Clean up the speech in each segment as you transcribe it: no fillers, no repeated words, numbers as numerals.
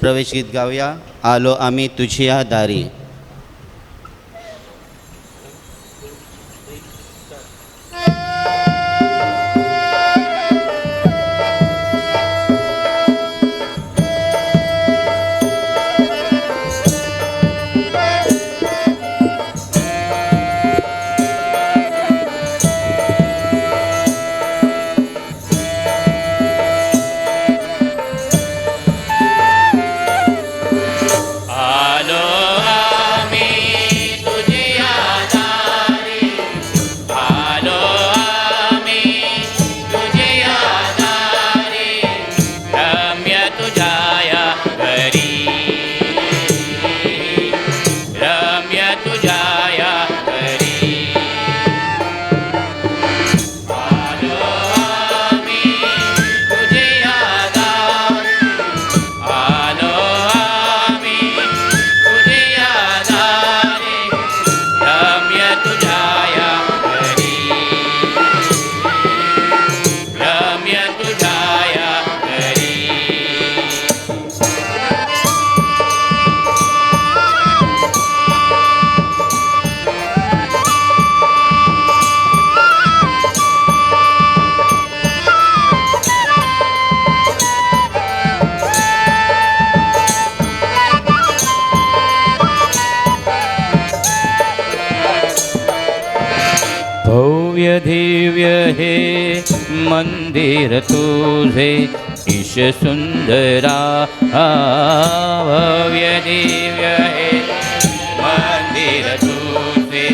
प्रवेश गीत गाऊया. आलो आम्ही तुझ्या दारी. भव्य दिव्य हे मंदिर तुझे ईश सुंदरा. भव्य दिव्य हे मंदिर तुझे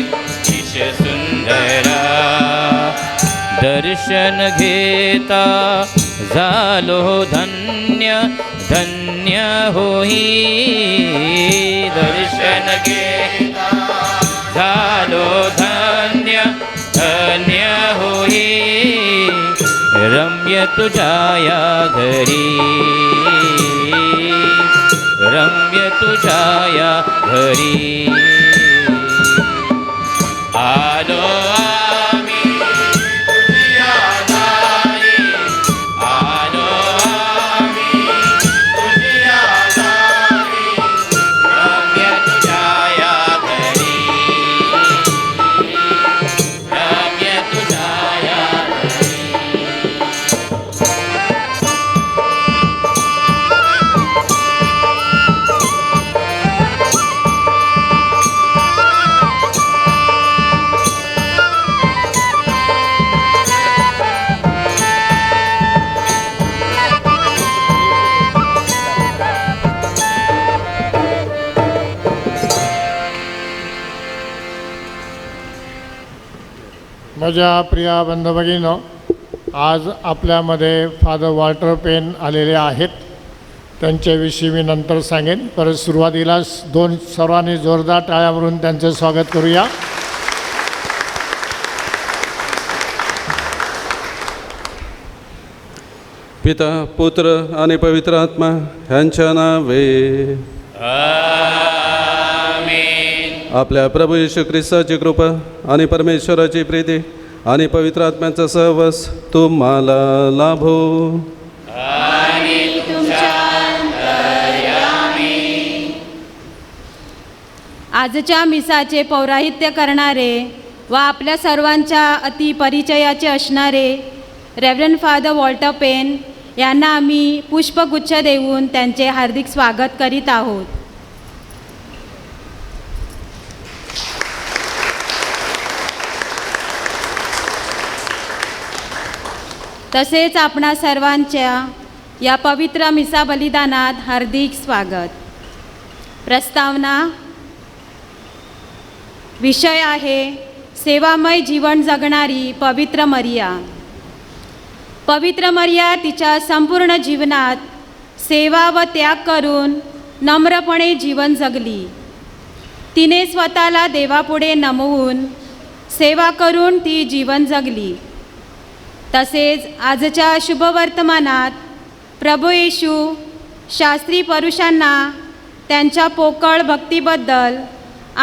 ईश सुंदरा. दर्शन घेता झालो धन्य धन्य होई. दर्शन घेता झालो धन्य धन्य होई. रम्य तुझ्या घरी. रम्य तुझ्या घरी. आलो माझ्या प्रिय बंधू भगिनींनो, आज आपल्यामध्ये फादर वॉल्टर पेन आलेले आहेत. त्यांच्याविषयी मी नंतर सांगेन. परत सुरुवातीला सर्वांनी जोरदार टाळ्या मारून त्यांचे स्वागत करूया. पिता पुत्र आणि पवित्र आत्मा ह्यांच्या नावे आपल्या प्रभू येशू ख्रिस्ताची कृपा आणि परमेश्वराची प्रीती आणि पवित्र आत्म्याचा सहवास तुम्हाला लाभो. आजच्या मिसाचे पौराहित्य करणारे व आपल्या सर्वांच्या अति परिचयाचे असणारे रेव्हरंड फादर वॉल्टर पेन यांना आम्ही पुष्पगुच्छ देऊन त्यांचे हार्दिक स्वागत करीत आहोत. तसेच आपणा सर्वांच्या या पवित्र मिसा बलिदानात हार्दिक स्वागत. प्रस्तावना. विषय आहे सेवामय जीवन जगणारी पवित्र मरिया. पवित्र मरिया तिच्या संपूर्ण जीवनात सेवा व त्याग करून नम्रपणे जीवन जगली. तिने स्वतःला देवापुढे नमवून सेवा करून ती जीवन जगली. तसेच आजच्या शुभवर्तमानात प्रभू येशू शास्त्री पुरुषांना त्यांच्या पोकळ भक्तीबद्दल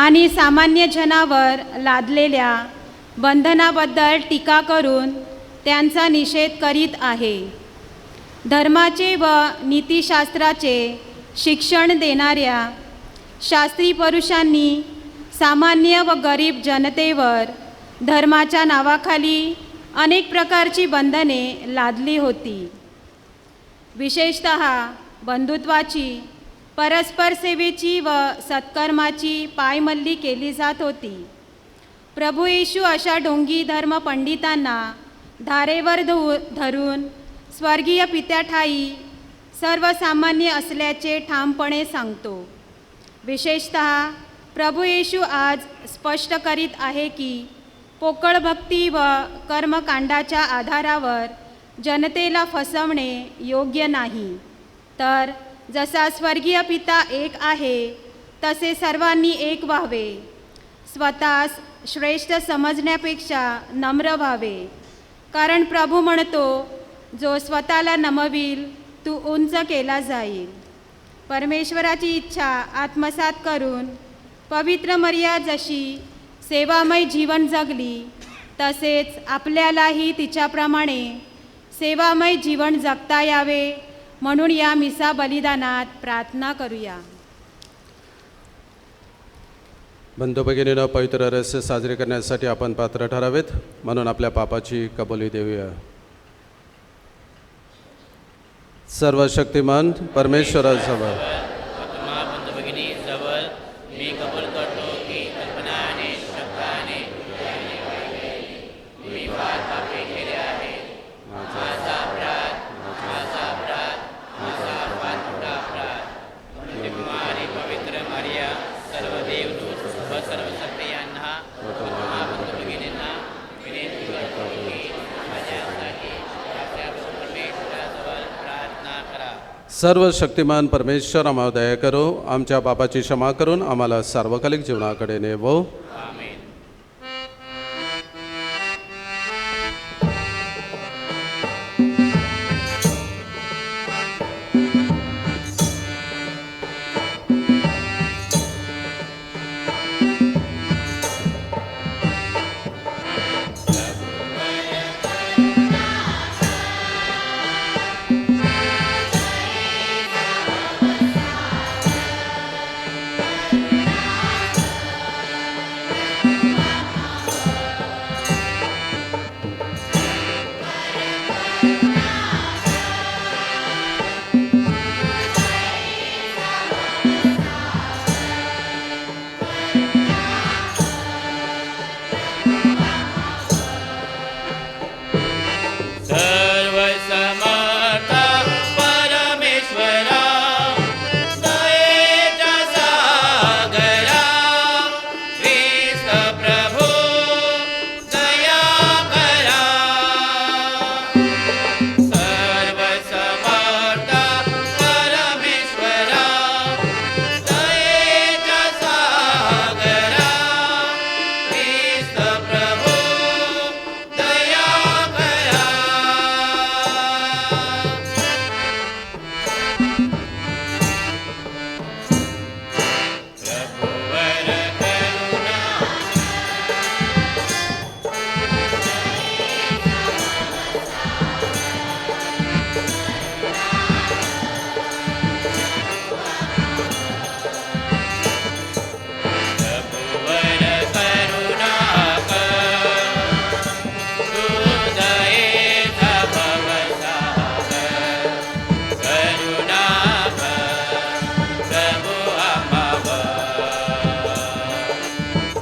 आणि सामान्य जनावर लादलेल्या बंधनाबद्दल टीका करून त्यांचा निषेध करीत आहे. धर्माचे व नीतिशास्त्राचे शिक्षण देणाऱ्या शास्त्री पुरुषांनी सामान्य व गरीब जनतेवर धर्माच्या नावाखाली अनेक प्रकारची बंधने लादली होती. विशेषतः बंधुत्वाची, परस्पर सेवेची व सत्कर्माची पायमल्ली केली जात होती. प्रभू येशू अशा ढोंगी धर्मपंडितांना धारेवर धरून स्वर्गीय पित्याठायी सर्वसामान्य असल्याचे ठामपणे सांगतो. विशेषतः प्रभू येशू आज स्पष्ट करीत आहे की पोकळ भक्ती व कर्मकांडाच्या आधारावर जनतेला फसवणे योग्य नाही, तर जसा स्वर्गीय पिता एक आहे तसे सर्वांनी एक व्हावे. स्वतःस श्रेष्ठ समजण्यापेक्षा नम्र व्हावे, कारण प्रभू म्हणतो, जो स्वतःला नमवील तू उंच केला जाईल. परमेश्वराची इच्छा आत्मसात करून पवित्र मरिया जशी सेवामय जीवन जगली, तसेच आपल्यालाही तिच्याप्रमाणे सेवामय जीवन जगता यावे म्हणून या मिसा बलिदानात प्रार्थना करूया. बंधू भगिनीनं पवित्र रहस्य साजरे करण्यासाठी आपण पात्र ठरावेत, म्हणून आपल्या पापाची कबुली देऊया. सर्वशक्तिमान परमेश्वराजवळ आत्मा बंधू भगिनी जवळ मी कबूल करतो की कल्पनाने, शब्दाने, मी फार पापे केले आहे. माझा अपराध, माझा फार मोठा अपराध. आणि पवित्र मरिया, सर्व देवदूत व सर्व सत्य यांना, आत्मा बंधू भगिनींना विनंती करतो की माझ्यासाठी आपल्या परमेश्वराजवळ प्रार्थना करा. सर्व शक्तिमान परमेश्वर आम्हाला दया करो, आमच्या पापाची क्षमा करून आम्हाला सार्वकालिक जीवनाकडे नेवो. आमेन. सर्वसमर्थ परमेश्वरा, दयेचा सागरा, ख्रिस्त प्रभू दया करा. सर्वसमर्थ परमेश्वरा, दयेचा सागरा, ख्रिस्त प्रभू दया करा. प्रभुवर करुणा, प्रभुवर करुणा कर, तू दयेचा भवसागर. करुणा कर प्रभु आम्हावर,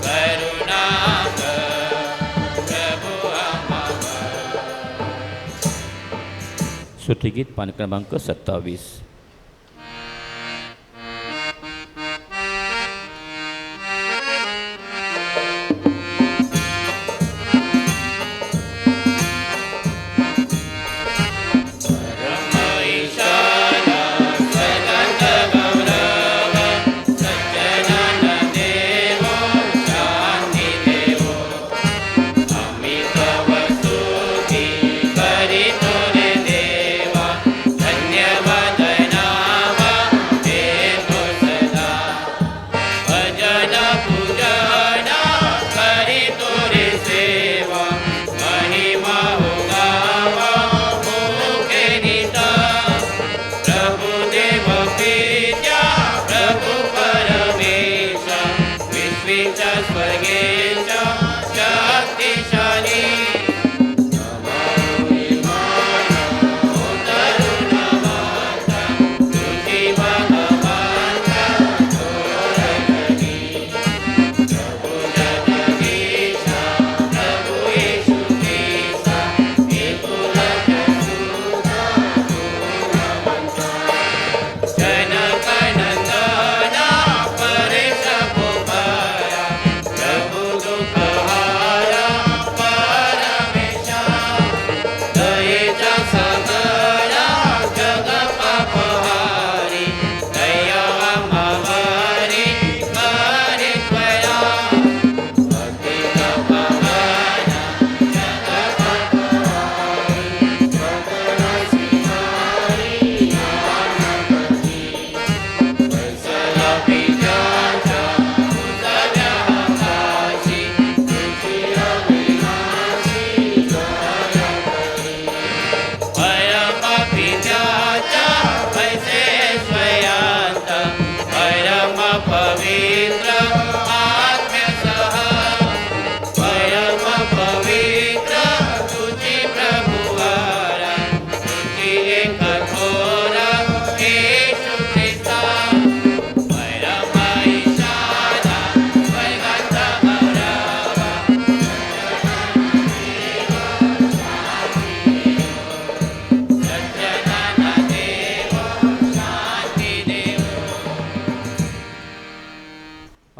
करुणा कर प्रभु आम्हावर. स्तुतिगीत पान क्रमांक 27. परमईशाला सनंद गौरव, सज्जनान देवो शांती देवो. आम्ही तव स्तुती करीतो रे देवा, धन्यवाद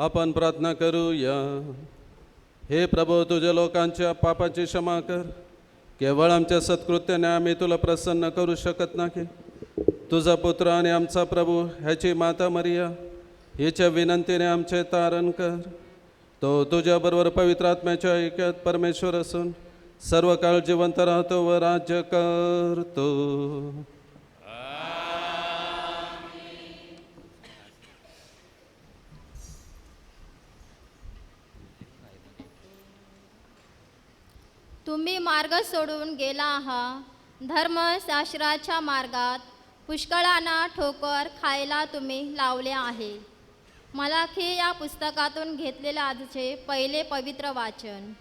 आपण प्रार्थना करूया. हे प्रभू, तुझ्या लोकांच्या पापाची क्षमा कर. केवळ आमच्या सत्कृत्याने आम्ही तुला प्रसन्न करू शकत नाही. तुझा पुत्र आणि आमचा प्रभू ह्याची माता मरिया हिच्या विनंतीने आमचे तारण कर. तो तुझ्याबरोबर पवित्र आत्म्याच्या ऐक्यात परमेश्वर असून सर्व काळ जिवंत राहतो व राज्य करतो. तुम्ही मार्ग सोडून गेला आहात. धर्मशास्त्राच्या मार्गात पुष्कळांना ठोकर खायला तुम्ही लावले आहे. मलाखी या पुस्तकातून घेतलेले आजचे पहिले पवित्र वाचन.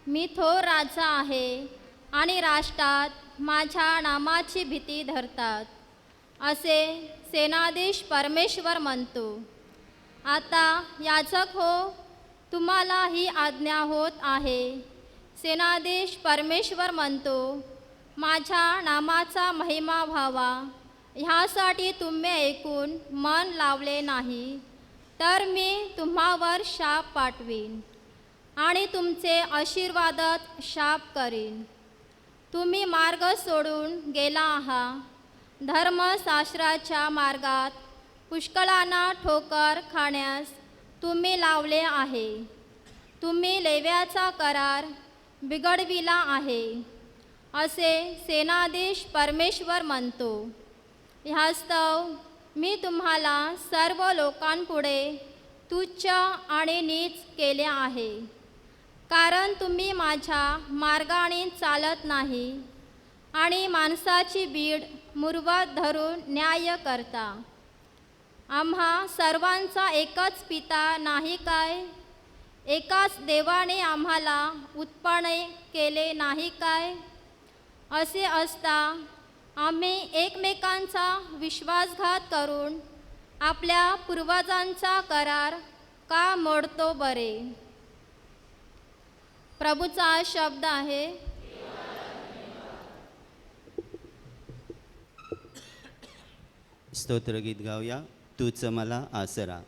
मी थोर राजा आहे आणि राष्ट्रात माझ्या नामाची भीती धरतात, असे सेनाधीश परमेश्वर म्हणतो. आता याजक हो, तुम्हाला ही आज्ञा होत आहे. सेनाधीश परमेश्वर म्हणतो, माझ्या नामाचा महिमा व्हावा ह्यासाठी तुम्ही ऐकून मन लावले नाही, तर मी तुम्हावर शाप पाठवीन आणि तुमचे आशीर्वादात शाप करीन. तुम्ही मार्ग सोडून गेला आहात. धर्मशास्त्राच्या मार्गात पुष्कळांना ठोकर खाण्यास तुम्ही लावले आहे. तुम्ही लेव्याचा करार बिघडविला आहे, असे सेनाधीश परमेश्वर म्हणतो. ह्यास्तव मी तुम्हाला सर्व लोकांपुढे तुच्छ आणि नीच केले आहे, कारण तुम्ही माझ्या मार्गाने चालत नाही आणि माणसाची बीड मुरवत धरून न्याय करता. आम्हा सर्वांचा एकच पिता नाही काय? एकाच देवाने आम्हाला उत्पन्न केले नाही काय? असे असता आम्ही एकमेकांचा विश्वासघात करून आपल्या पूर्वजांचा करार का मोडतो बरे? प्रभूचा शब्द आहे. स्तोत्रगीत गाऊया. तूच मला आसरा.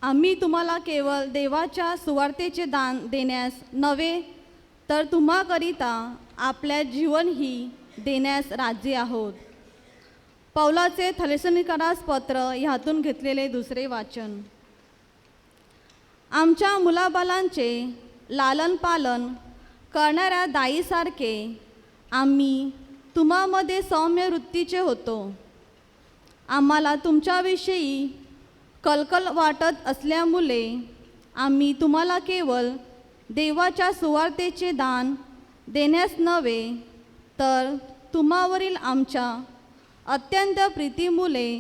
आम्ही तुम्हाला केवळ देवाच्या सुवार्तेचे दान देण्यास नव्हे, तर तुम्हाकरिता आपल्या जीवनही देण्यास राजी आहोत. पौलाचे थेसलोनिकरास पत्र ह्यातून घेतलेले दुसरे वाचन. आमच्या मुलाबालांचे लालन पालन करणाऱ्या दाईसारखे आम्ही तुम्हामध्ये सौम्य वृत्तीचे होतो. आम्हाला तुमच्याविषयी कलकल वाटत असल्यामुळे आम्ही तुम्हाला केवळ देवाच्या सुवार्तेचे दान देण्यास नव्हे, तर तुम्हावरील आमच्या अत्यंत प्रीतीमुळे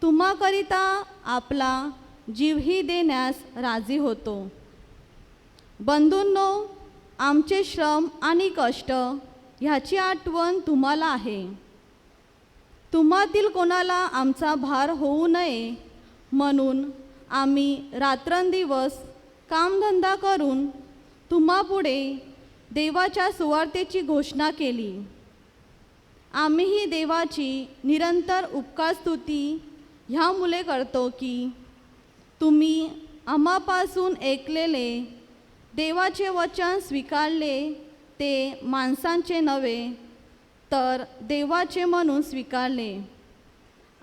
तुम्हाकरिता आपला जीवही देण्यास राजी होतो. बंधूंनो, आमचे श्रम आणि कष्ट ह्याची आठवण तुम्हाला आहे. तुम्हातील कोणाला आमचा भार होऊ नये म्हणून आम्ही रात्रंदिवस कामधंदा करून तुम्हापुढे देवाच्या सुवार्तेची घोषणा केली. आम्हीही देवाची निरंतर उपकारस्तुती ह्यामुळे करतो की तुम्ही आम्हापासून ऐकलेले देवाचे वचन स्वीकारले ते माणसांचे नव्हे, तर देवाचे म्हणून स्वीकारले.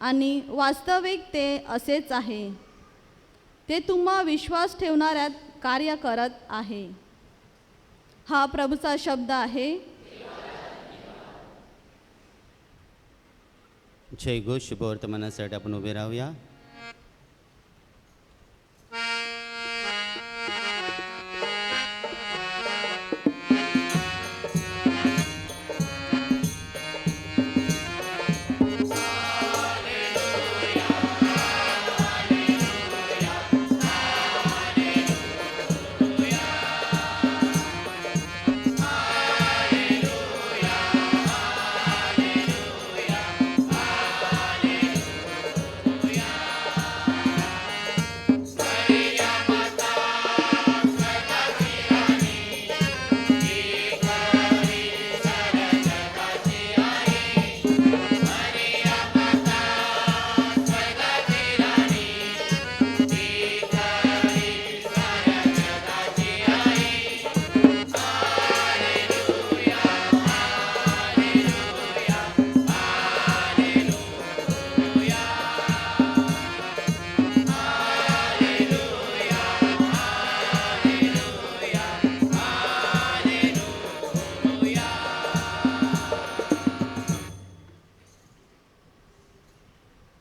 आणि वास्तविक ते असेच आहे. ते तुम्हा विश्वास ठेवणाऱ्यात कार्य करत आहे. हा प्रभूचा शब्द आहे. जय घोष शुभवर्तमानासाठी आपण उभे राहूया.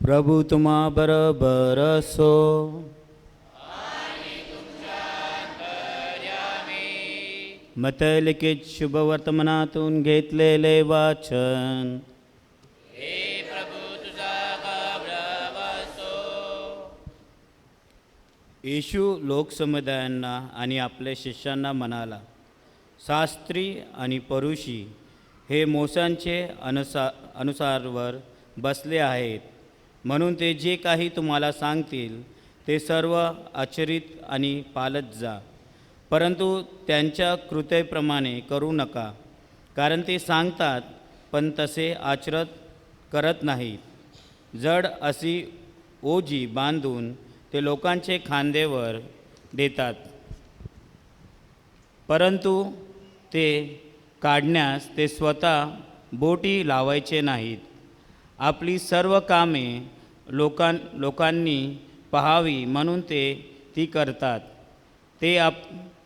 प्रभू तुम्हा बरोबर असो. मत्तई लिखित शुभवर्तमानातून घेतलेले वाचन. येशू लोकसमुदायांना आणि आपल्या शिष्यांना म्हणाला, शास्त्री आणि फरीसी हे मोशांचे अनुसारवर बसले आहेत, म्हणून ते जे काही तुम्हाला सांगतील ते सर्व आचरित आणि पाळत जा. परंतु त्यांच्या कृत्याप्रमाणे करू नका, कारण ते सांगतात पण तसे आचरत करत नाहीत. जड अशी ओझी बांधून ते लोकांचे खांद्यावर देतात, परंतु ते काढण्यास ते स्वतः बोटी लावायचे नाहीत. आपली सर्व कामे लोकांनी पहावी म्हणून ते ती करतात.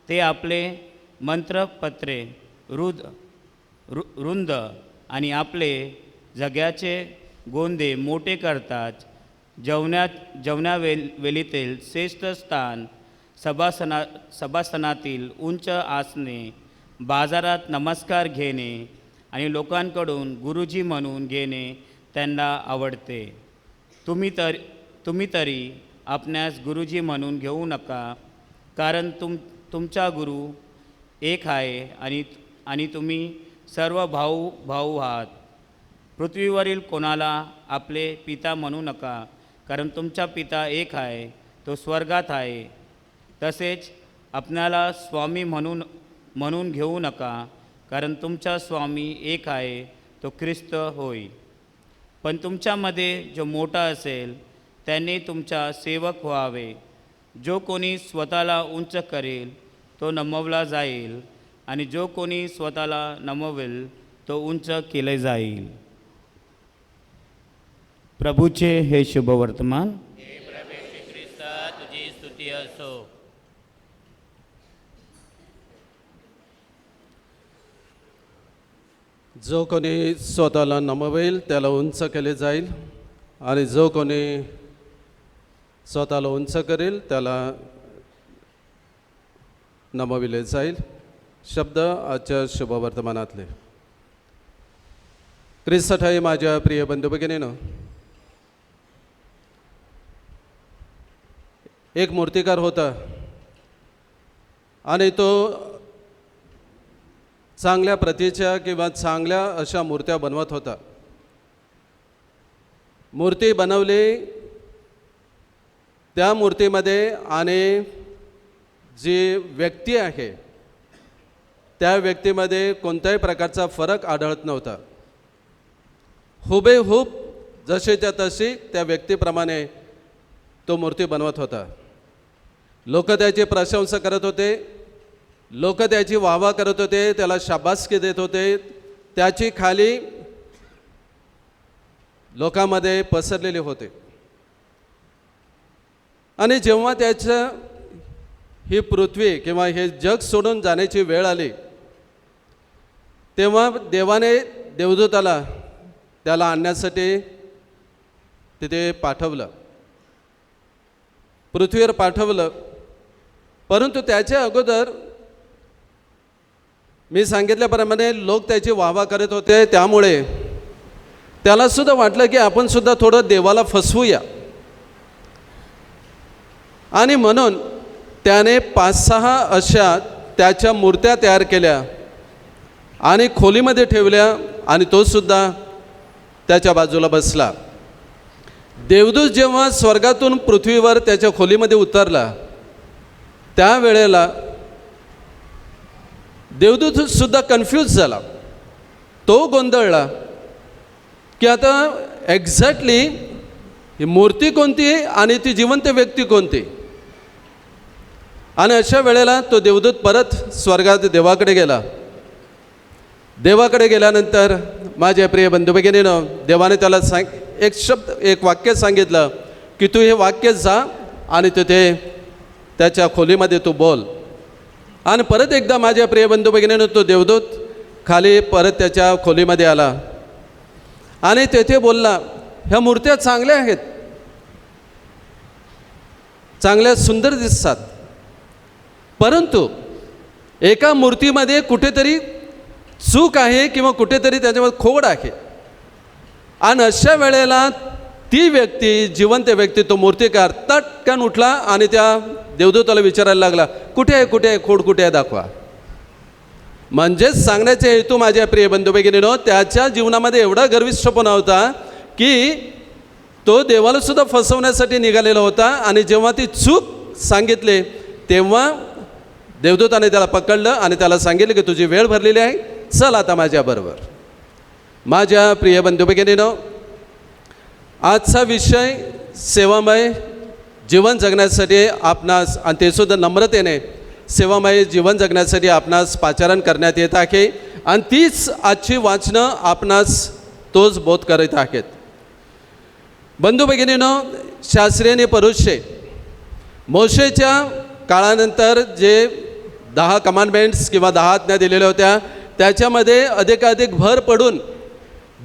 ते आपले मंत्रपत्रे रुंद आणि आपले जग्याचे गोंदे मोठे करतात. जेवणावेळीतील श्रेष्ठ स्थान, सभासनातील उंच आसने, बाजारात नमस्कार घेणे आणि लोकांकडून गुरुजी म्हणून घेणे त्यांना आवडते. तुम्ही तरी आपणास गुरुजी म्हणून घेऊ नका, कारण तुमचा गुरु एक आहे आणि तुम्ही सर्व भाऊ आहात. पृथ्वीवरील कोणाला आपले पिता म्हणू नका, कारण तुमचा पिता एक आहे, तो स्वर्गात आहे. तसेच आपणाला स्वामी म्हणून घेऊ नका, कारण तुमचा स्वामी एक आहे, तो ख्रिस्त होय. पण तुमच्यामध्ये जो मोठा असेल त्याने तुमचा सेवक व्हावे. जो कोणी स्वतःला उंच करेल तो नमवला जाईल आणि जो कोणी स्वतःला नमवेल तो उंच केले जाईल. प्रभूचे हे शुभवर्तमान. ख्रिस्ता तुझी स्तुती असो. जो कोणी स्वतःला नमवेल त्याला उंच केले जाईल आणि जो कोणी स्वतःला उंच करेल त्याला नमविले जाईल. शब्द आजच्या शुभवर्तमानातले. ख्रिस्त ठाई माझ्या प्रिय बंधू भगिनीनो, एक मूर्तिकार होता आणि तो चांगल्या प्रतीच्या किंवा चांगल्या अशा मूर्त्या बनवत होता. मूर्ती बनवली, त्या मूर्तीमध्ये आणि जी व्यक्ती आहे त्या व्यक्तीमध्ये कोणत्याही प्रकारचा फरक आढळत नव्हता. हुबेहूब जशीच्या तशी त्या व्यक्तीप्रमाणे तो मूर्ती बनवत होता. लोक त्याची प्रशंसा करत होते, लोक त्याची वाहवा करत होते, त्याला शाबासकी देत होते. त्याची खाली लोकांमध्ये पसरलेले होते. आणि जेव्हा त्याचं ही पृथ्वी किंवा हे जग सोडून जाण्याची वेळ आली तेव्हा देवाने देवदूताला त्याला आणण्यासाठी तिथे पाठवलं, पृथ्वीवर पाठवलं. परंतु त्याच्या अगोदर मी सांगितल्याप्रमाणे लोक त्याची वाहवा करत होते, त्यामुळे त्याला सुद्धा वाटलं की आपण सुद्धा थोडं देवाला फसवूया. आणि म्हणून त्याने 5-6 अशा त्याच्या मूर्त्या तयार केल्या आणि खोलीमध्ये ठेवल्या आणि तो सुद्धा त्याच्या बाजूला बसला. देवदूत जेव्हा स्वर्गातून पृथ्वीवर त्याच्या खोलीमध्ये उतरला त्यावेळेला देवदूत सुद्धा कन्फ्यूज झाला. तो गोंधळला की आता एक्झॅक्टली ही मूर्ती कोणती आणि ती जिवंत व्यक्ती कोणती. आणि अशा वेळेला तो देवदूत परत स्वर्गात देवाकडे गेला. देवाकडे गेल्यानंतर माझ्या प्रिय बंधू भगिनीनं देवाने त्याला एक वाक्य सांगितलं की तू हे वाक्य जा आणि तिथे त्याच्या खोलीमध्ये तू बोल. आणि परत एकदा माझ्या प्रिय बंधू भगिनीनं तो देवदूत खाली परत त्याच्या खोलीमध्ये आला आणि तेथे बोलला, ह्या मूर्त्या चांगल्या आहेत, चांगल्या सुंदर दिसतात, परंतु एका मूर्तीमध्ये कुठेतरी चूक आहे किंवा कुठेतरी त्याच्यामध्ये खोड आहे. आणि अशा वेळेला ती व्यक्ती, जिवंत व्यक्ती, तो मूर्तिकार तटकन उठला आणि त्या देवदूताला विचारायला लागला, कुठे आहे खोड, कुठे आहे, दाखवा. म्हणजेच सांगण्याचे हेतू माझ्या प्रिय बंधू भगिनीनो, त्याच्या जीवनामध्ये एवढा गर्विष्ठपणा होता की तो देवाला सुद्धा फसवण्यासाठी निघालेला होता. आणि जेव्हा ती चूक सांगितली तेव्हा देवदूताने त्याला पकडलं आणि त्याला सांगितलं की तुझी वेळ भरलेली आहे, चल आता माझ्याबरोबर. माझ्या प्रिय बंधू भगिनीनो, आजचा विषय सेवामय जीवन जगण्यासाठी आपणास, आणि ते सुद्धा नम्रतेने सेवामय जीवन जगण्यासाठी आपणास पाचारण करण्यात येत आहे. आणि तीच आजची वाचनं आपणास तोच बोध करीत आहेत. बंधू भगिनीनो, शास्त्रीय आणि परुषे मोशेच्या काळानंतर जे 10 कमांडमेंट्स किंवा 10 आज्ञा दिलेल्या होत्या त्याच्यामध्ये अधिकाधिक भर पडून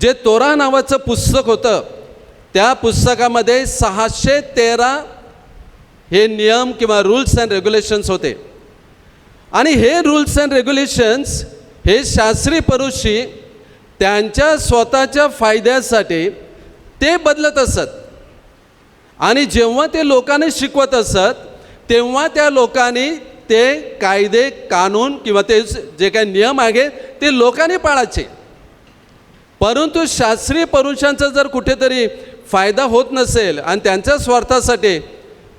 जे तोरा नावाचं पुस्तक होतं त्या पुस्तकामध्ये 613 हे नियम किंवा रूल्स अँड रेग्युलेशन्स होते. आणि हे रूल्स अँड रेग्युलेशन्स हे शास्त्री परुषी त्यांच्या स्वतःच्या फायद्यासाठी ते बदलत असत. आणि जेव्हा ते लोकांनी शिकवत असत तेव्हा त्या लोकांनी ते कायदे कानून किंवा ते जे काही नियम आहेत ते लोकांनी पाळायचे. परंतु शास्त्रीय पुरुषांचा जर कुठेतरी फायदा होत नसेल आणि त्यांच्या स्वार्थासाठी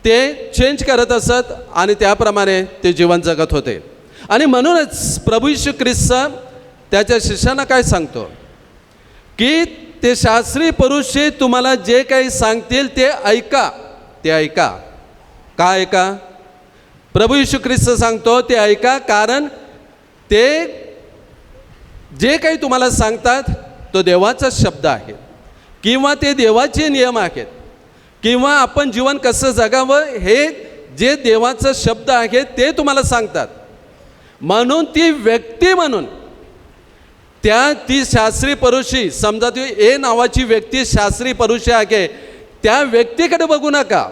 ते चेंज करत असत आणि त्याप्रमाणे ते जीवन जगत होते. आणि म्हणूनच प्रभू येशू ख्रिस्त त्याच्या शिष्यांना काय सांगतो की ते शास्त्री पुरुषी तुम्हाला जे काही सांगतील ते ऐका, ते ऐका. का ऐका? प्रभू येशू ख्रिस्त सांगतो ते ऐका, कारण ते जे काही तुम्हाला सांगतात तो देवाचा शब्द आहे, किंवा ते देवाचे नियम आहेत, किंवा आपण जीवन कसं जगावं हे जे देवाचं शब्द आहे ते तुम्हाला सांगतात. म्हणून ती व्यक्ती म्हणून ती शास्त्री परुषी, समजा ती ए नावाची व्यक्ती शास्त्री परुषी आहे, त्या व्यक्तीकडे बघू नका.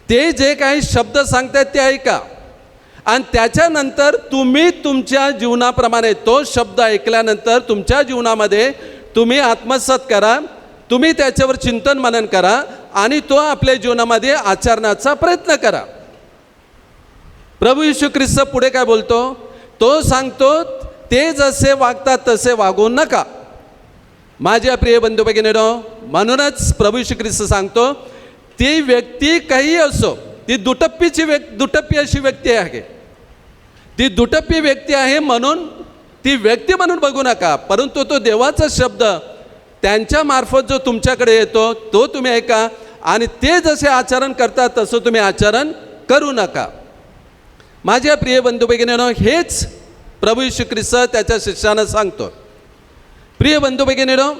ते जे काही शब्द सांगतात ते ऐका, आणि त्याच्यानंतर तुम्ही तुमच्या जीवनाप्रमाणे तो शब्द ऐकल्यानंतर तुमच्या जीवनामध्ये तुम्ही आत्मसात करा, तुम्ही त्याच्यावर चिंतन मनन करा आणि तो आपल्या जीवनामध्ये आचरण्याचा प्रयत्न करा. प्रभू येशू ख्रिस्त पुढे काय बोलतो? तो सांगतो ते जसे वागतात तसे वागू नका. माझ्या प्रिय बंधू भगिनींनो, म्हणूनच प्रभू येशू ख्रिस्त सांगतो ती व्यक्ती काही असो, ती दुटप्पी अशी व्यक्ती आहे, ती दुटप्पी व्यक्ती आहे म्हणून ती व्यक्ती म्हणून बघू नका, परंतु तो देवाचा शब्द त्यांच्या मार्फत जो तुमच्याकडे येतो तो तुम्ही ऐका, आणि ते जसे आचरण करतात तसं तुम्ही आचरण करू नका. माझ्या प्रिय बंधू भगिनींनो, हेच प्रभू येशू ख्रिस्त त्याच्या शिष्यानं सांगतो. प्रिय बंधू भगिनींनो,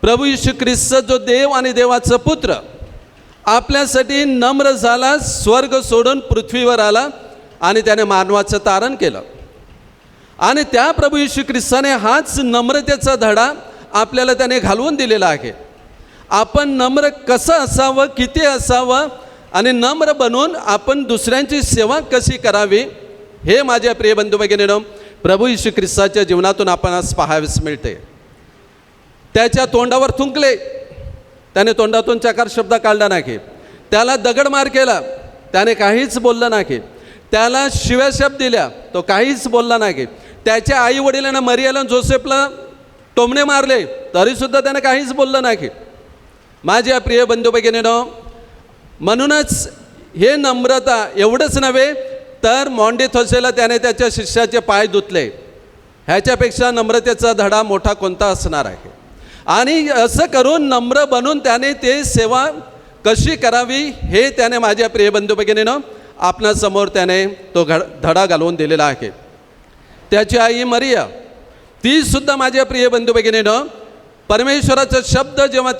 प्रभू येशू ख्रिस्त जो देव आणि देवाचा पुत्र आपल्यासाठी नम्र झाला, स्वर्ग सोडून पृथ्वीवर आला आणि त्याने मानवाचं तारण केलं. आणि त्या प्रभू येशू ख्रिस्ताने हाच नम्रतेचा धडा आपल्याला त्याने घालवून दिलेला आहे. आपण नम्र कसं असावं, किती असावं, आणि नम्र बनून आपण दुसऱ्यांची सेवा कशी करावी, हे माझ्या प्रिय बंधू भगिनींनो प्रभू येशू ख्रिस्ताच्या जीवनातून आपण आज पाहावेस मिळते. त्याच्या तोंडावर थुंकले, त्याने तोंडातून चकार शब्द काढला नाही. त्याला दगडमार केला, त्याने काहीच बोललं नाही. त्याला शिव्या शब्द दिल्या, तो काहीच बोलला नाही. त्याच्या आई वडिलांना मरियाला जोसेफला टोमणे मारले तरीसुद्धा त्याने काहीच बोललं नाही. माझ्या प्रिय बंधू भगिनींनो, म्हणूनच हे नम्रता एवढंच नव्हे तर मॉन्टेथोसेला त्याने त्याच्या शिष्याचे पाय धुतले. ह्याच्यापेक्षा नम्रतेचा धडा मोठा कोणता असणार आहे. आणि असं करून नम्र बनून त्याने ते सेवा कशी करावी हे त्याने माझ्या प्रिय बंधू भगिनींनो आपणासमोर त्याने तो धडा घालवून दिलेला आहे. त्याची आई मरिया, ती सुद्धा माझ्या प्रिय बंधू भगिनींनो परमेश्वराचा शब्द जेव्हा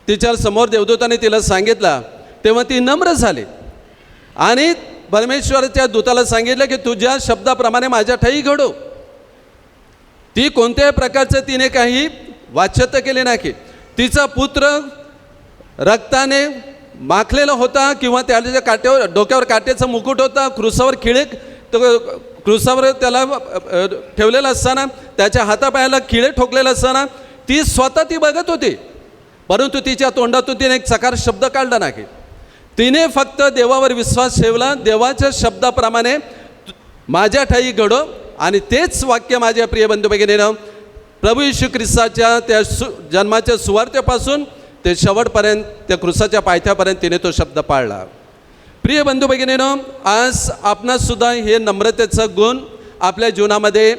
तिच्या समोर देवदूताने तिला सांगितला तेव्हा ती नम्र झाली आणि परमेश्वराच्या दूताला सांगितलं की तुझ्या शब्दाप्रमाणे माझ्या ठायी घडो. ती कोणत्याही प्रकारचं तिने काही वाच्यता केले नाही. तिचा पुत्र रक्ताने माखलेला होता किंवा त्याच्या काट्यावर डोक्यावर काट्याचा मुकुट होता, क्रूसावर क्रूसावर त्याला ठेवलेला असताना त्याच्या हातापायाला खिळे ठोकलेला असताना ती स्वतः बघत होती, परंतु तिच्या तोंडातून तिने एक चकार शब्द काढला नाही. तिने फक्त देवावर विश्वास ठेवला, देवाच्या शब्दाप्रमाणे माझ्या ठायी घडो. आणि तेच वाक्य माझ्या प्रिय बंधू भगिनींनो प्रभू येशू ख्रिस्ताच्या त्या जन्माच्या सुवार्तेपासून ते शेवटपर्यंत त्या क्रूसाच्या पायथ्यापर्यंत तिने तो शब्द पाळला. प्रिय बंधू भगिनींनो, आज आपणासुद्धा हे नम्रतेचा गुण आपल्या जीवनामध्ये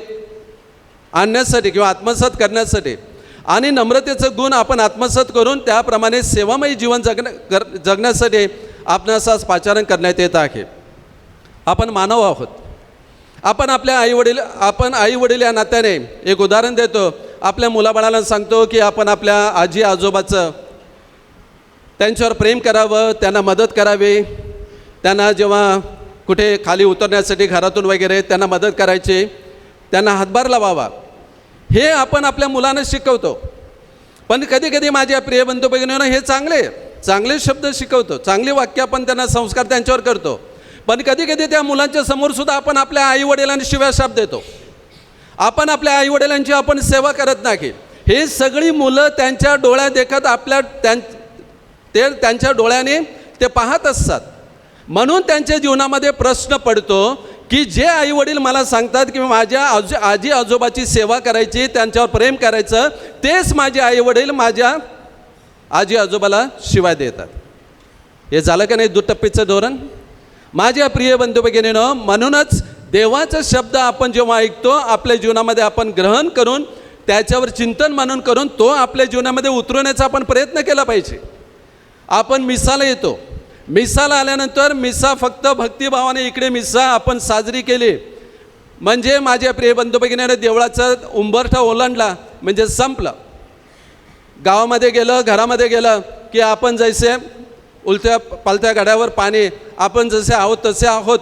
आणण्यासाठी किंवा आत्मसात करण्यासाठी आणि नम्रतेचं गुण आपण आत्मसात करून त्याप्रमाणे सेवामयी जीवन जगण्यासाठी आपणास आज पाचारण करण्यात येत आहे. आपण मानव आहोत. आपण आपल्या आईवडील या नात्याने एक उदाहरण देतो. आपल्या मुलाबाळाला सांगतो की आपण आपल्या आजी आजोबाचं त्यांच्यावर प्रेम करावं, त्यांना मदत करावी, त्यांना जेव्हा कुठे खाली उतरण्यासाठी घरातून वगैरे त्यांना मदत करायची, त्यांना हातभार लावावा, हे आपण आपल्या मुलांना शिकवतो. पण कधी कधी माझ्या प्रिय बंधू भगिनींनो हे चांगले शब्द शिकवतो, चांगली वाक्य आपण त्यांना संस्कार त्यांच्यावर करतो. पण कधी कधी त्या मुलांच्या समोरसुद्धा आपण आपल्या आईवडिलांना शिव्या शाप देतो. आपण आपल्या आईवडिलांची आपण सेवा करत नाही. हे सगळी मुलं त्यांच्या डोळ्यात देखत त्यांच्या डोळ्याने ते पाहत असतात. म्हणून त्यांच्या जीवनामध्ये प्रश्न पडतो की जे आईवडील मला सांगतात की माझ्या आजी आजोबाची सेवा करायची, त्यांच्यावर प्रेम करायचं, तेच माझे आईवडील माझ्या आजी आजोबाला शिवाय देतात. हे झालं का नाही दुटप्पीचं धोरण? माझ्या प्रिय बंधू भगिनींनो, म्हणूनच देवाचा शब्द आपण जेव्हा ऐकतो आपल्या जीवनामध्ये आपण ग्रहण करून त्याच्यावर चिंतन मनन करून तो आपल्या जीवनामध्ये उतरवण्याचा आपण प्रयत्न केला पाहिजे. आपण मिसाला येतो, मिसाला आल्यानंतर मिसा फक्त भक्तिभावाने इकडे मिसा आपण साजरी केली, म्हणजे माझ्या प्रिय बंधू भगिनीने देवळाचा उंबरठा ओलांडला म्हणजे संपलं. गावामध्ये गेलं, घरामध्ये गेलं की आपण जैसे उलट्या पालत्या गाड्यावर पाणी, आपण जसे आहोत तसे आहोत,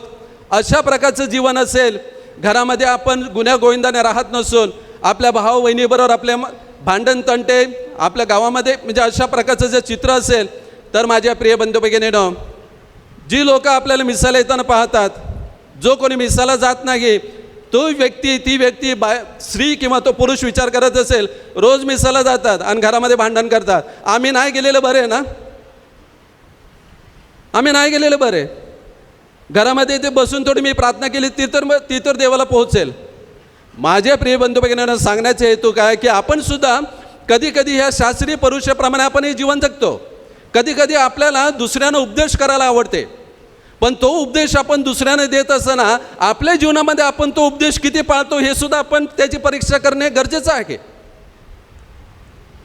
अशा प्रकारचं जीवन असेल. घरामध्ये आपण गुन्ह्या गोविंदाने राहत नसून आपल्या भाऊ बहिणीबरोबर आपल्या भांडण तंटे आपल्या गावामध्ये म्हणजे अशा प्रकारचं जर चित्र असेल तर माझ्या प्रिय बंधू भगिनीनं, जी लोक आपल्याला मिसाला येताना पाहतात, जो कोणी मिसाला जात नाही तो व्यक्ती, ती व्यक्ती स्त्री किंवा तो पुरुष विचार करत असेल, रोज मिसाला जातात आणि घरामध्ये भांडण करतात. आम्ही नाही गेलेलं बरे ना, आम्ही नाही गेलेलं बरे. घरामध्ये ते बसून थोडी मी प्रार्थना केली ती तर देवाला पोहोचेल. माझ्या प्रिय बंधू भगिनींना सांगण्याचा हेतू काय की आपण सुद्धा कधी कधी ह्या शास्त्रीय पुरुषाप्रमाणे आपण हे जीवन जगतो. कधी कधी आपल्याला दुसऱ्यांना उपदेश करायला आवडते, पण तो उपदेश आपण दुसऱ्याने देत असताना आपल्या जीवनामध्ये आपण तो उपदेश किती पाळतो हे सुद्धा आपण त्याची परीक्षा करणे गरजेचं आहे.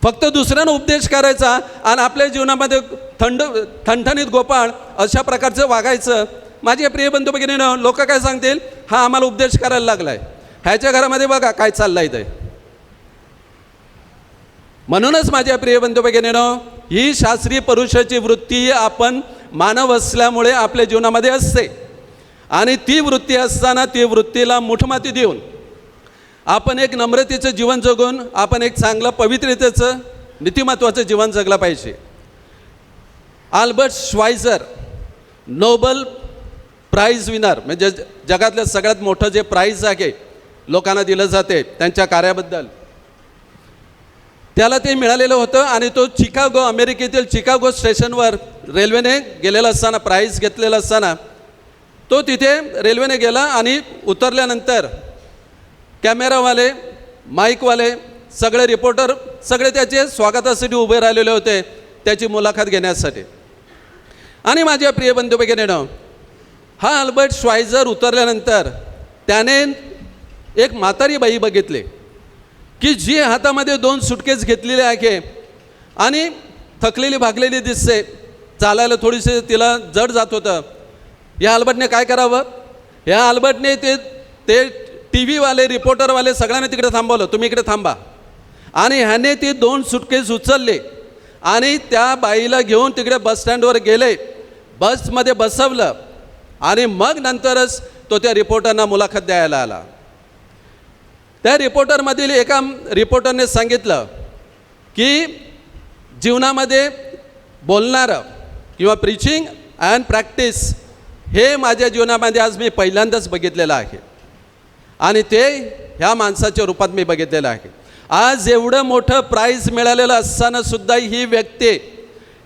फक्त दुसऱ्यांना उपदेश करायचा आणि आपल्या जीवनामध्ये ठणठणीत गोपाळ अशा प्रकारचं वागायचं. माझे प्रिय बंधू भगिनीनं, लोक काय सांगतील, हा आम्हाला उपदेश करायला लागलाय, ह्याच्या घरामध्ये बघा काय चाललंय ते. म्हणूनच माझ्या प्रिय बंधू भगिनीनं, ही शास्त्रीय पुरुषाची वृत्ती आपण मानव असल्यामुळे आपल्या जीवनामध्ये असते आणि ती वृत्ती असताना ती वृत्तीला मुठमाती देऊन आपण एक नम्रतेचं जीवन जगून आपण एक चांगलं पवित्रतेचं नीतिमत्वाचं जीवन जगलं पाहिजे. आल्बर्ट श्वाइझर नोबल प्राइज विनर, म्हणजे जगातलं सगळ्यात मोठं जे प्राइज आहे लोकांना दिलं जाते त्यांच्या कार्याबद्दल, त्याला ते मिळालेलं होतं. आणि तो चिकागो, अमेरिकेतील चिकागो स्टेशनवर रेल्वेने गेलेला असताना, प्राइज घेतलेला असताना तो तिथे रेल्वेने गेला आणि उतरल्यानंतर कॅमेरावाले, माईकवाले, सगळे रिपोर्टर सगळे त्याचे स्वागतासाठी उभे राहिलेले होते त्याची मुलाखत घेण्यासाठी. आणि माझ्या प्रिय बंधू भगिनींनो, हा अल्बर्ट श्वाइझर उतरल्यानंतर त्याने एक म्हातारी बाई बघितली की जी हातामध्ये 2 सुटकेस घेतलेले आहे आणि थकलेली भागलेली दिसते, चालायला थोडीशी तिला जड जात होतं. या अल्बर्टने काय करावं, या अल्बर्टने ते टी व्हीवाले, रिपोर्टरवाले सगळ्यांनी तिकडे थांबवलं, तुम्ही इकडे थांबा. आणि ह्याने ती 2 सुटकेस उचलले आणि त्या बाईला घेऊन तिकडे बसस्टँडवर गेले, बसमध्ये बसवलं आणि मग नंतरच तो त्या रिपोर्टरना मुलाखत द्यायला आला. त्या रिपोर्टरमधील एका रिपोर्टरने सांगितलं की जीवनामध्ये बोलणारं किंवा प्रीचिंग अँड प्रॅक्टिस हे माझ्या जीवनामध्ये आज मी पहिल्यांदाच बघितलेलं आहे आणि ते ह्या माणसाच्या रूपात मी बघितलेलं आहे. आज एवढं मोठं प्राइज मिळालेलं असताना सुद्धा ही व्यक्ती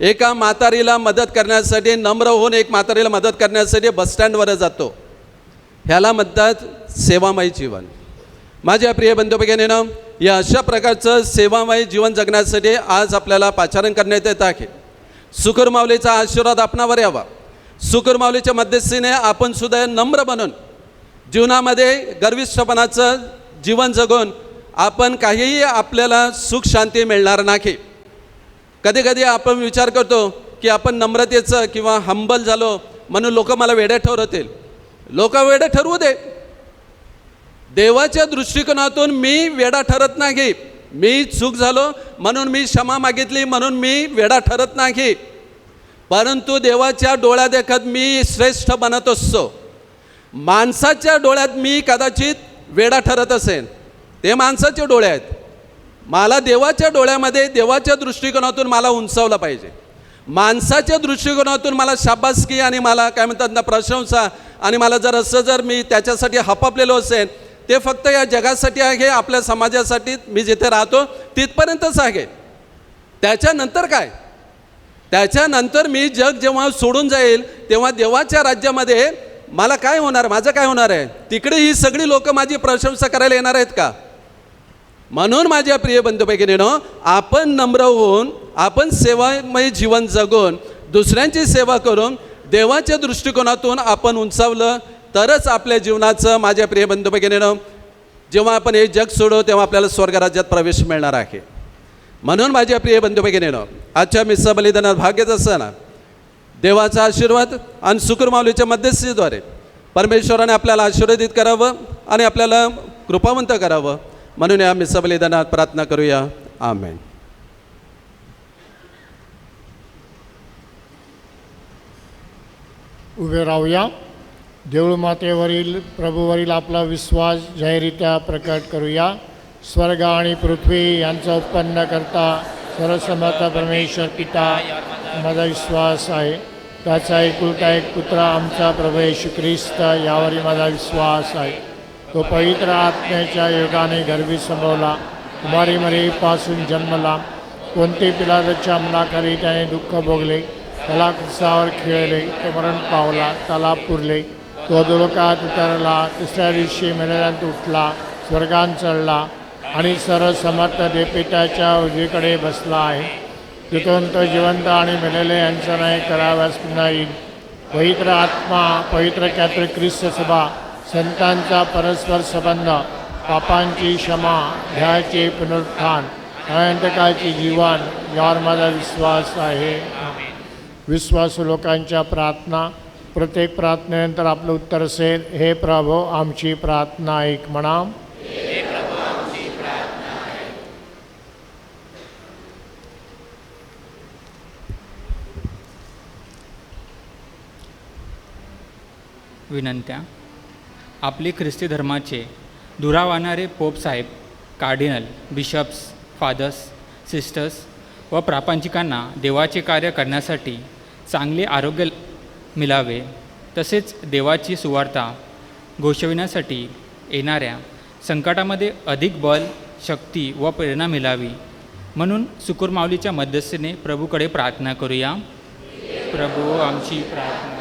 एका म्हातारीला मदत करण्यासाठी, नम्र होऊन एक म्हातारीला मदत करण्यासाठी बसस्टँडवर जातो. ह्याला म्हणतात सेवामय जीवन. माझ्या प्रिय बंधू भगिनींनो, या अशा प्रकारचं सेवामय जीवन जगण्यासाठी आज आपल्याला पाचारण करण्यात येत आहे. सुकुरमाऊलीचा आशीर्वाद आपणावर यावा. सुकुरमाऊलीच्या मध्यस्थीने आपण सुद्धा नम्र बनून जीवनामध्ये गर्विष्ठपणाचं जीवन जगून आपण काहीही आपल्याला सुख शांती मिळणार नाही. कधी कधी आपण विचार करतो की आपण नम्रतेचं किंवा हंबल झालो म्हणून लोक मला वेडे ठरवतील. लोक वेडे ठरवू दे. देवाच्या दृष्टिकोनातून मी वेडा ठरत नाही. मी चूक झालो म्हणून मी क्षमा मागितली म्हणून मी वेडा ठरत नाही, परंतु देवाच्या डोळ्यात देखत मी श्रेष्ठ बनत असतो. माणसाच्या डोळ्यात मी कदाचित वेडा ठरत असेन, ते माणसाचे डोळे आहेत. मला देवाच्या डोळ्यामध्ये देवाच्या दृष्टिकोनातून मला उंचावलं पाहिजे. माणसाच्या दृष्टिकोनातून मला शाबासकी आणि मला काय म्हणतात ना प्रशंसा, आणि मला जर असं जर मी त्याच्यासाठी हपापलेलो असेल, ते फक्त या जगासाठी आहे, आपल्या समाजासाठी मी जिथे राहतो तिथपर्यंतच आहे. त्याच्यानंतर काय, त्याच्यानंतर मी जग जेव्हा सोडून जाईल तेव्हा देवाच्या राज्यामध्ये मला काय होणार, माझं काय होणार आहे? तिकडे ही सगळी लोक माझी प्रशंसा करायला येणार आहेत का? म्हणून माझ्या प्रिय बंधू भगिनींनो, आपण नम्र होऊन आपण सेवामय जीवन जगून दुसऱ्यांची सेवा करून देवाच्या दृष्टिकोनातून आपण उंचावलं तरच आपल्या जीवनाचं, माझ्या प्रिय बंधू भगिनींनो, जेव्हा आपण हे जग सोडू तेव्हा आपल्याला स्वर्गराज्यात प्रवेश मिळणार आहे. म्हणून माझ्या प्रिय बंधू भगिनींनो, आजच्या मिसा बलिदानात भाग घेत असताना देवाचा आशीर्वाद आणि सुकुरमाऊलीच्या मध्यस्थीद्वारे परमेश्वराने आपल्याला आशीर्वादित करावं. आणि आपल्याला कृपावंत करावं, म्हणून या मिसा बलिदानात प्रार्थना करूया. आमेन. उभे राहूया. देऊळ मातेवरील प्रभूवरील आपला विश्वास जाहीररित्या प्रकट करूया. स्वर्ग आणि पृथ्वी यांचा उत्पन्न करता सर्वसमर्थ परमेश्वर पिता माझा विश्वास आहे. त्याचा एकुलता एक पुत्र आमचा प्रभू येशू ख्रिस्त यावरही माझा विश्वास आहे. तो पवित्र आत्म्याच्या योगाने गर्भी संभवला, कुमारी मरीपासून जन्मला, कोणते पिलादाच्या अंमलाखाली त्याने दुःख भोगले, त्याला क्रूसावर खिळले, तो मरण पावला, त्याला पुरले, तो अधोलोकात उतरला, तिसऱ्या दिवशी मेलेल्यांत उठला, स्वर्गात चढला आणि सर्वसमर्थ देवपित्याच्या उजवीकडे बसला आहे. तिथून तो जिवंत आणि मेलेले यांचा न्याय कराव्यास पुन्हा येईल. पवित्र आत्मा, पवित्र कॅथोलिक ख्रिस्त सभा, संतांचा परस्पर संबंध, पापांची क्षमा, देहाचे पुनरुत्थान, अनंतकाळचे जीवन यावर माझा विश्वास आहे. विश्वासू लोकांच्या प्रार्थना. प्रत्येक प्रार्थनेनंतर आपलं उत्तर असेल, हे प्रभो आमची प्रार्थना ऐक म्हणा. विनंत्या. आपले ख्रिस्ती धर्माचे दुरावाणारे पोप साहेब, कार्डिनल, बिशप्स, फादर्स, सिस्टर्स व प्रापंचिकांना देवाचे कार्य करण्यासाठी चांगले आरोग्य मिळावे, तसेच देवाची सुवार्ता घोषविण्यासाठी येणाऱ्या संकटामध्ये अधिक बल, शक्ती व प्रेरणा मिळावी, म्हणून सुकुरमाऊलीच्या मध्यस्थीने प्रभूकडे प्रार्थना करूया. प्रभू आमची प्रार्थना.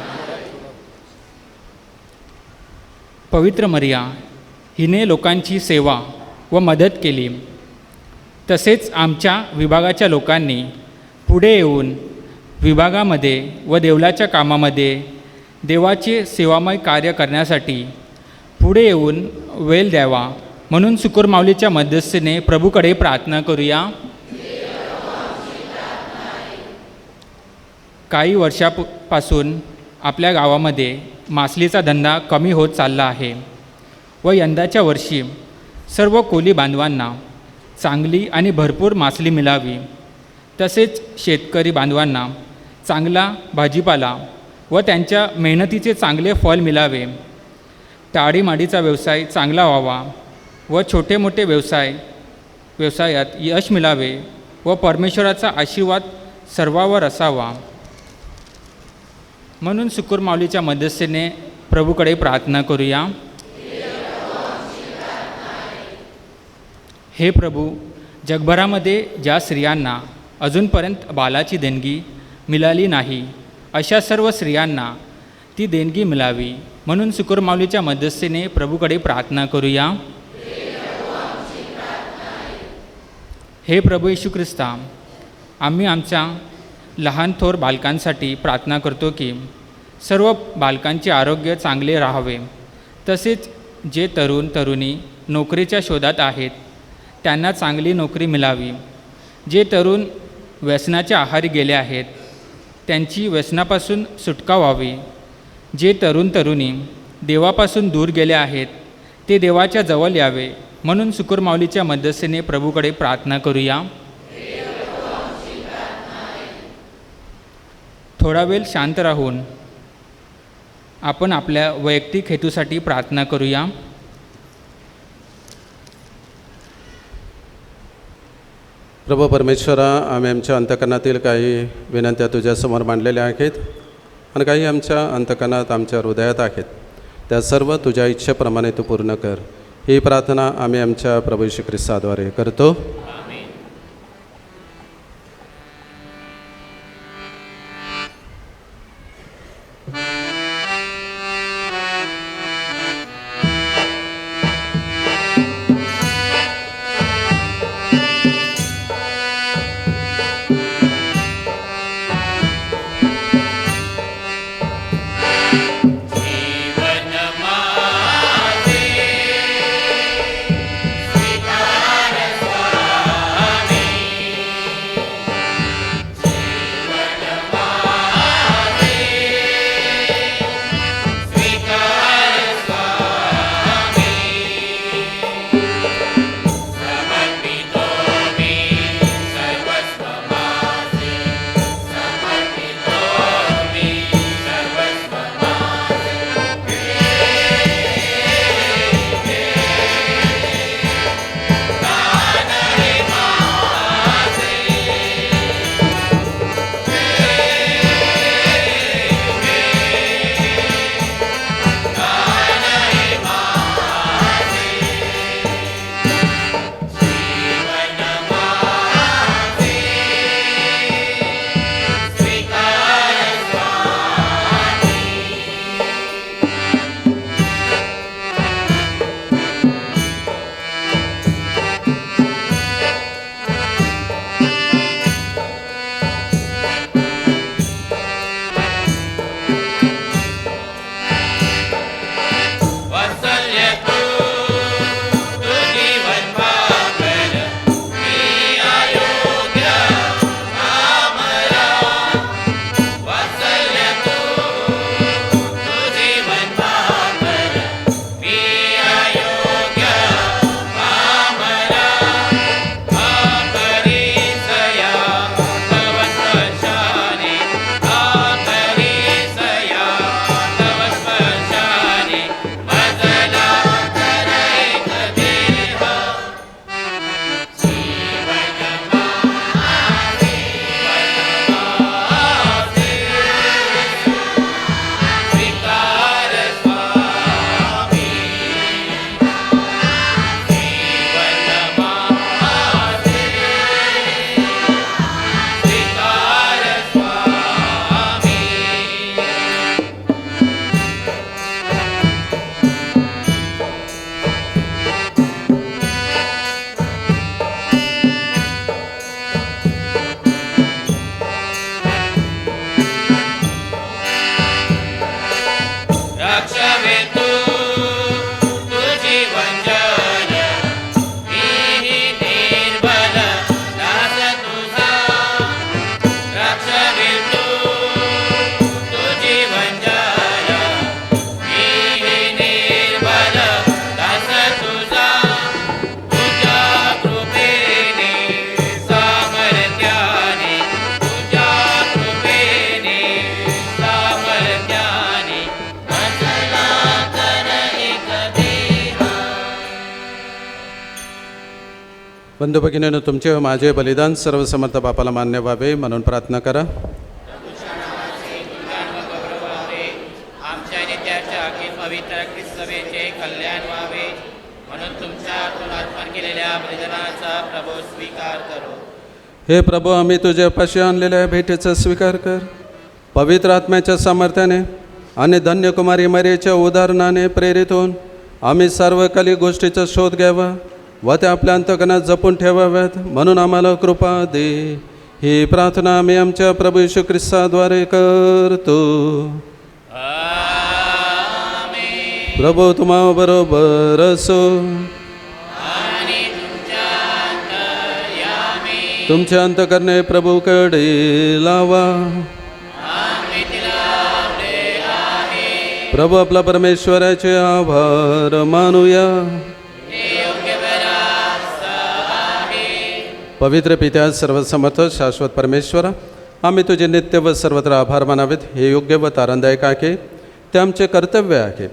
पवित्र मरिया हिने लोकांची सेवा व मदत केली, तसेच आमच्या विभागाच्या लोकांनी पुढे येऊन विभागामध्ये व देवलाच्या कामामध्ये देवाचे सेवामय कार्य करण्यासाठी पुढे येऊन वेळ द्यावा, म्हणून सुकुरमाऊलीच्या मध्यस्थीने प्रभूकडे प्रार्थना करूया. काही वर्षापासून आपल्या गावामध्ये मासलीचा धंदा कमी होत चालला आहे व यंदाच्या वर्षी सर्व कोली बांधवांना चांगली आणि भरपूर मासली मिळावी, तसेच शेतकरी बांधवांना चांगला भाजीपाला व त्यांच्या मेहनतीचे चांगले फळ मिळावे, टाळीमाडीचा व्यवसाय चांगला व्हावा व छोटे मोठे व्यवसायात यश मिळावे व परमेश्वराचा आशीर्वाद सर्वावर असावा, म्हणून सुकुरमाऊलीच्या मध्यस्थीने प्रभूकडे प्रार्थना करूया. हे प्रभू, जगभरामध्ये ज्या स्त्रियांना अजूनपर्यंत बालाची देणगी मिळाली नाही, अशा सर्व स्त्रियांना ती देणगी मिळावी, म्हणून सुकुरमाऊलीच्या मध्यस्थीने प्रभूकडे प्रार्थना करूया. हे प्रभू येशू ख्रिस्ता, आम्ही आमच्या लहान थोर बालकांसाठी प्रार्थना करतो की सर्व बालकांचे आरोग्य चांगले राहावे, तसेच जे तरुण तरुणी नोकरीच्या शोधात आहेत त्यांना चांगली नोकरी मिळावी, जे तरुण व्यसनाच्या आहारी गेले आहेत त्यांची व्यसनापासून सुटका व्हावी, जे तरुण तरुणी देवापासून दूर गेले आहेत ते देवाच्या जवळ यावे, म्हणून सुकुरमाऊलीच्या मध्यस्थीने प्रभूकडे प्रार्थना करूया. थोडा वेळ शांत राहून आपण आपल्या वैयक्तिक हेतूसाठी प्रार्थना करूया. प्रभू परमेश्वरा, आम्ही आमच्या अंतकरणातील काही विनंत्या तुझ्यासमोर मांडलेल्या आहेत आणि काही आमच्या अंतकरणात आमच्या हृदयात आहेत. त्या सर्व तुझ्या इच्छेप्रमाणे तू पूर्ण कर. ही प्रार्थना आम्ही आमच्या प्रभू येशू ख्रिस्ताद्वारे करतो. जीवन माझे स्वीकार स्वामी बंधू भगिनींनो, तुमचे व माझे बलिदान सर्वसमर्थ बापाला मान्य व्हावे म्हणून प्रार्थना करा. आमच्या नित्याच्या अखिल पवित्र ख्रिस्त सभेचे कल्याण व्हावे म्हणून तुमच्या हातून अर्पण केलेल्या बलिदानाचा प्रभू स्वीकार करो. हे प्रभू, आम्ही तुझ्या पाशी आणलेल्या भेटीचा स्वीकार कर. पवित्र आत्म्याच्या सामर्थ्याने आणि धन्य कुमारी मरियेच्या उदाहरणाने प्रेरित होऊन आम्ही सार्वकालिक गोष्टीचा शोध घ्यावा व त्या आपल्या अंतकरणात जपून ठेवाव्यात म्हणून आम्हाला कृपा दे. ही प्रार्थना आम्ही आमच्या प्रभू येशू ख्रिस्ताद्वारे करतो. प्रभू तुम्हा बरोबर असो. तुमच्या अंतकरणे प्रभूकडे लावा. प्रभू आपला परमेश्वराचे आभार मानूया. पवित्र पित्या, सर्वसमर्थ शाश्वत परमेश्वरा, आम्ही तुझे नित्य व सर्वत्र आभार मानावेत. हे योग्य व तारणदायक आहे, ते आमचे कर्तव्य आहे.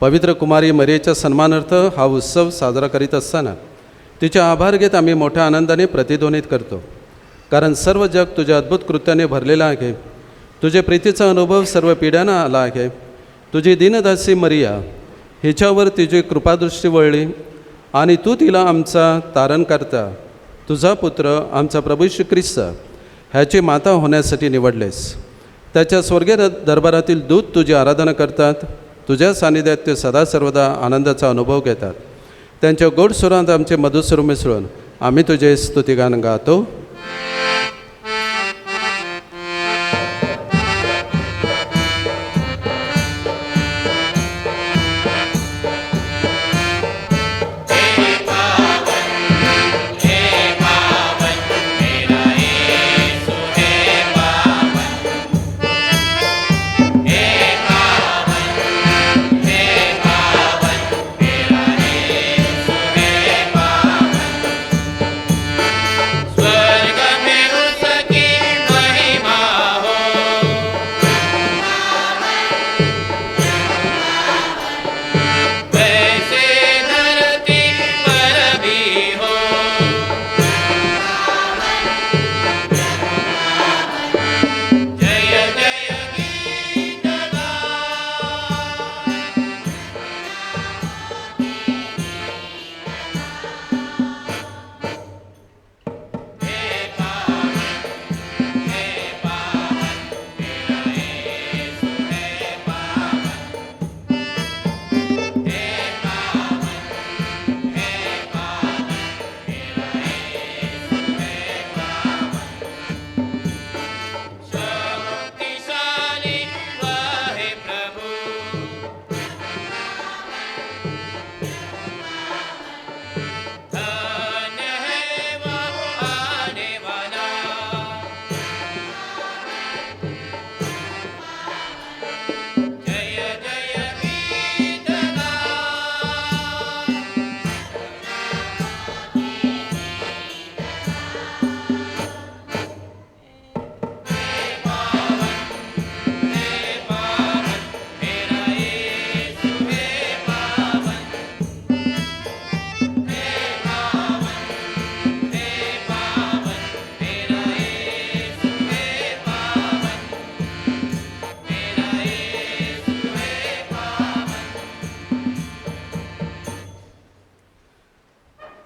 पवित्र कुमारी मरियेच्या सन्मानार्थ हा उत्सव साजरा करीत असताना तिचे आभार घेत आम्ही मोठ्या आनंदाने प्रतिध्वनित करतो. कारण सर्व जग तुझ्या अद्भुत कृत्याने भरलेलं आहे. तुझे प्रीतीचा अनुभव सर्व पिढ्यांना आला आहे. तुझी दीनदासी मरिया हिच्यावर तुझी कृपादृष्टी वळली आणि तू तिला आमचा तारणकर्ता, तुझा पुत्र आमचा प्रभू येशू ख्रिस्त ह्याची माता होण्यासाठी निवडलेस. त्याच्या स्वर्गीय दरबारातील दूत तुझी आराधना करतात. तुझ्या सानिध्यात ते सदा सर्वदा आनंदाचा अनुभव घेतात. त्यांच्या गोड सुरांत आमचे मधुसूर मिसळून आम्ही तुझे स्तुतिगान गातो.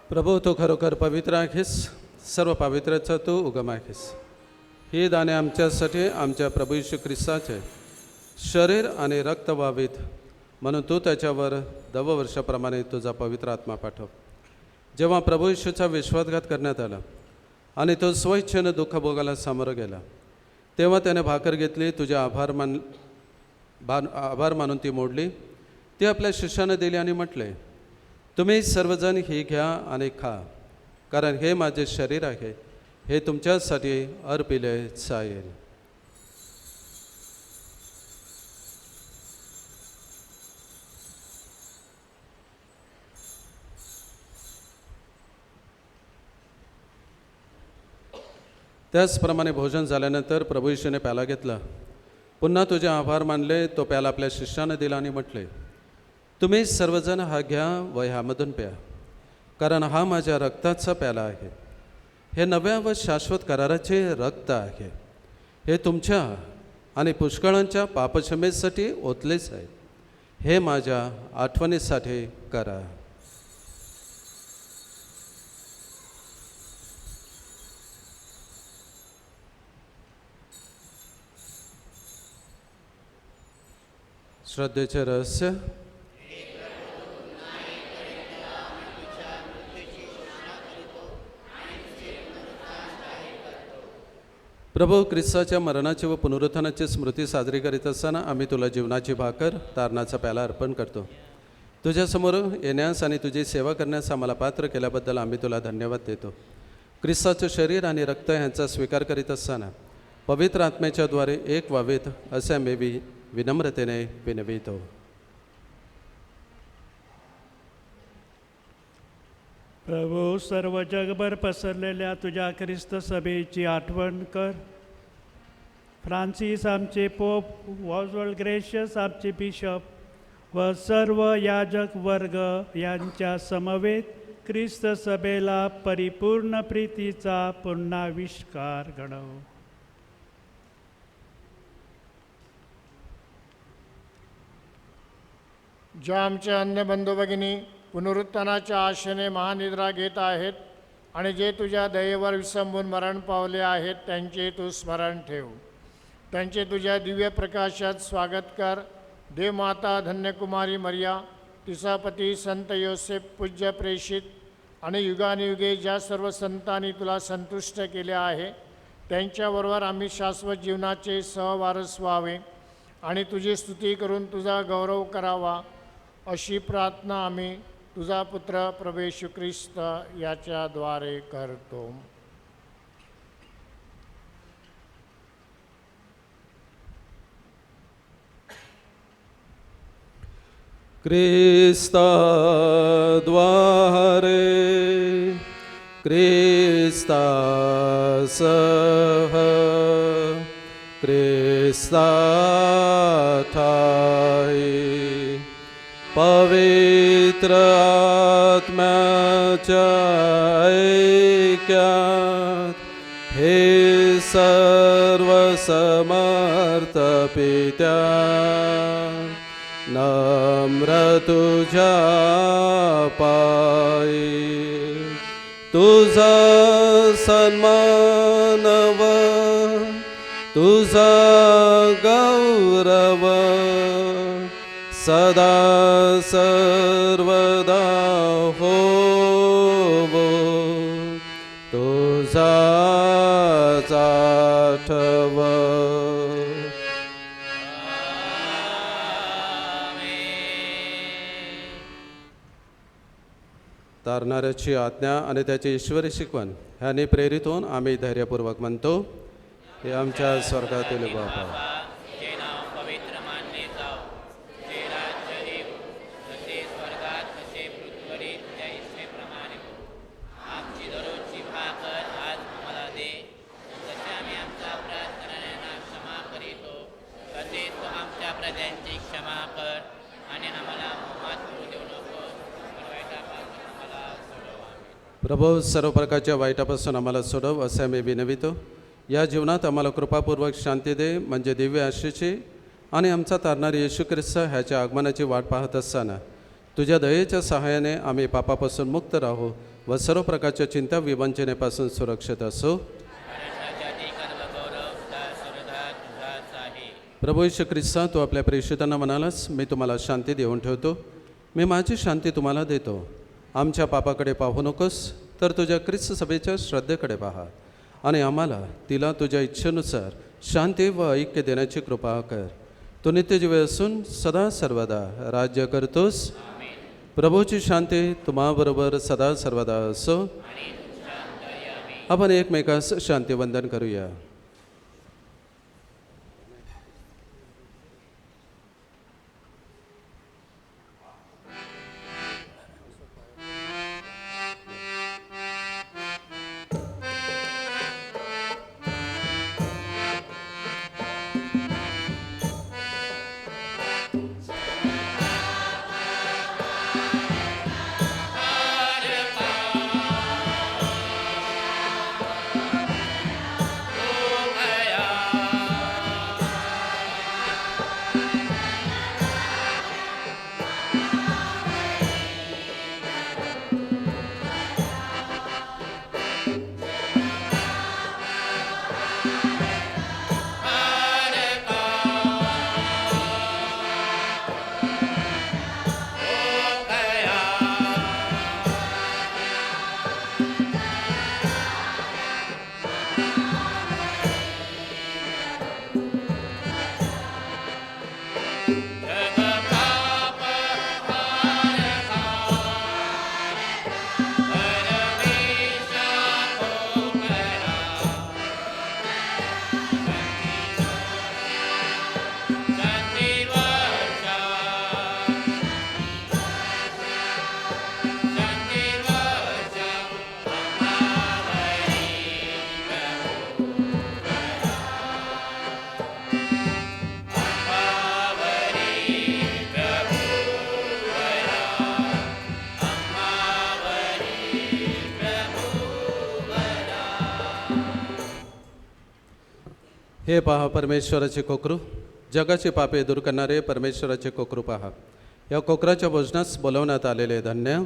प्रभू, तू खरोखर पवित्र आहेस. सर्व पवित्रचा तू उगम आहेस. ही दाणे आमच्यासाठी आमच्या प्रभू येशू ख्रिस्ताचे शरीर आणि रक्त व्हावीत म्हणून तू त्याच्यावर दववर्षाप्रमाणे तुझा पवित्र आत्मा पाठव. जेव्हा प्रभू येशूचा विश्वासघात करण्यात आला आणि तो स्वइच्छेनं दुःख भोगायला सामोरं गेला, तेव्हा त्याने भाकर घेतली, तुझे आभार मानून ती मोडली, ती आपल्या शिष्यानं दिली आणि म्हटले, तुम्ही सर्वजण ही घ्या आणि खा, कारण हे माझे शरीर आहे, हे तुमच्यासाठी अर्पिले जाईल. त्याचप्रमाणे भोजन झाल्यानंतर प्रभू येशूने प्याला घेतला, पुन्हा तुझे आभार मानले, तो प्याला आपल्या शिष्यानं दिला आणि म्हटले, तुम्ही सर्वजण हा घ्या व ह्यामधून प्या, कारण हा माझ्या रक्ताचा प्याला आहे. हे नव्या व शाश्वत कराराचे रक्त आहे. हे तुमच्या आणि पुष्कळांच्या पापक्षमेसाठी ओतलेच आहे. हे माझ्या आठवणीसाठी करा. श्रद्धेचे रहस्य. प्रभू ख्रिस्ताच्या मरणाची व पुनरुत्थानाची स्मृती साजरी करीत असताना आम्ही तुला जीवनाची भाकर तारणाचा प्याला अर्पण करतो. तुझ्यासमोर येण्यास आणि तुझी सेवा करण्यास आम्हाला पात्र केल्याबद्दल आम्ही तुला धन्यवाद देतो. ख्रिस्ताचं शरीर आणि रक्त यांचा स्वीकार करीत असताना पवित्र आत्म्याच्या द्वारे एक व्हावेत असे आम्ही विनम्रतेने विनवितो. प्रभू, सर्व जगभर पसरलेल्या तुझ्या ख्रिस्त सभेची आठवण कर. फ्रान्सिस आमचे पोप, वॉजवर्ल्ड ग्रेशियस आमचे बिशप व सर्व याजक वर्ग यांच्या समवेत ख्रिस्त सभेला परिपूर्ण प्रीतीचा पुन्हाविष्कार घडव. ज्या आमच्या अन्य बंधू भगिनी पुनरुत्थानाच्या आशेने महानिद्रा घेत आहेत आणि जे तुझ्या दयेवर विसंबून मरण पावले आहेत त्यांचे तू स्मरण ठेव. त्यांचे तुझ्या दिव्य प्रकाशात स्वागत कर. देवमाता धन्यकुमारी मरिया, तिचा पती संत योसेफ, पूज्य प्रेषित आणि युगानुयुगे ज्या सर्व संतांनी तुला संतुष्ट केले आहे त्यांच्याबरोबर आम्ही शाश्वत जीवनाचे सहवारस व्हावे आणि तुझी स्तुती करून तुझा गौरव करावा अशी प्रार्थना आम्ही तुझा पुत्र प्रभू येशू ख्रिस्त याच्याद्वारे करतो. ख्रिस्ता द्वारे ख्रिस्ता सह ख्रिस्ता ठाई पवित्र आत्म्याच्या ऐक्यात हे सर्व समर्थ पित्या नम्र तुझ्या पायी तुझा सन्मानव तुझा गौरव सदा सर्वदा होवो तुझाच आठव. तारणाऱ्याची आज्ञा आणि त्याची ईश्वरी शिकवण ह्याने प्रेरित होऊन आम्ही धैर्यपूर्वक म्हणतो, हे आमच्या स्वर्गातील बापा, जे नाव पवित्र मानले जाव, जे राज्य येऊ, जसे स्वर्गात तसे पृथ्वीवरील तुझ्या इच्छेप्रमाणे हो. आमची दररोजची भाकर आज आम्हाला दे, जसे आम्ही आमचा अपराध करणाऱ्यांना क्षमा करीतो, तसे तू आमच्या प्रजांची क्षमा कर आणि आम्हाला मोहात पडू देऊ नको, पण वाईटापासून आम्हाला सोडव. आमेन. प्रभू, सर्व प्रकारच्या वाईटापासून आम्हाला सोडव असे आम्ही विनवितो. या जीवनात आम्हाला कृपापूर्वक शांती दे, म्हणजे दिव्य आशेची आणि आमचा तारणारी येशू ख्रिस्त ह्याच्या आगमनाची वाट पाहत असताना तुझ्या दयेच्या सहाय्याने आम्ही पापापासून मुक्त राहू व सर्व प्रकारच्या चिंता विवंचनेपासून सुरक्षित असो. प्रभू येशू ख्रिस्त, तू आपल्या प्रेषितांना म्हणालास, मी तुम्हाला शांती देऊन ठेवतो, मी माझी शांती तुम्हाला देतो. आमच्या पापाकडे पाहू नकोस, तर तुझ्या ख्रिस्त सभेच्या श्रद्धेकडे पहा आणि आम्हाला तिला तुझ्या इच्छेनुसार शांती व ऐक्य देण्याची कृपा कर. तू नित्यजीवी असून सदा सर्वदा राज्य करतोस. प्रभूची शांती तुम्हाबरोबर सदा सर्वदा असो. आपण एकमेकास शांतीवंदन करूया. हर हे पहा परमेश्वराचे कोकरू, जगाची पापे दूर करणारे परमेश्वराचे कोकरू पहा. या कोकराच्या भोजनास बोलवण्यात आलेले धन्य.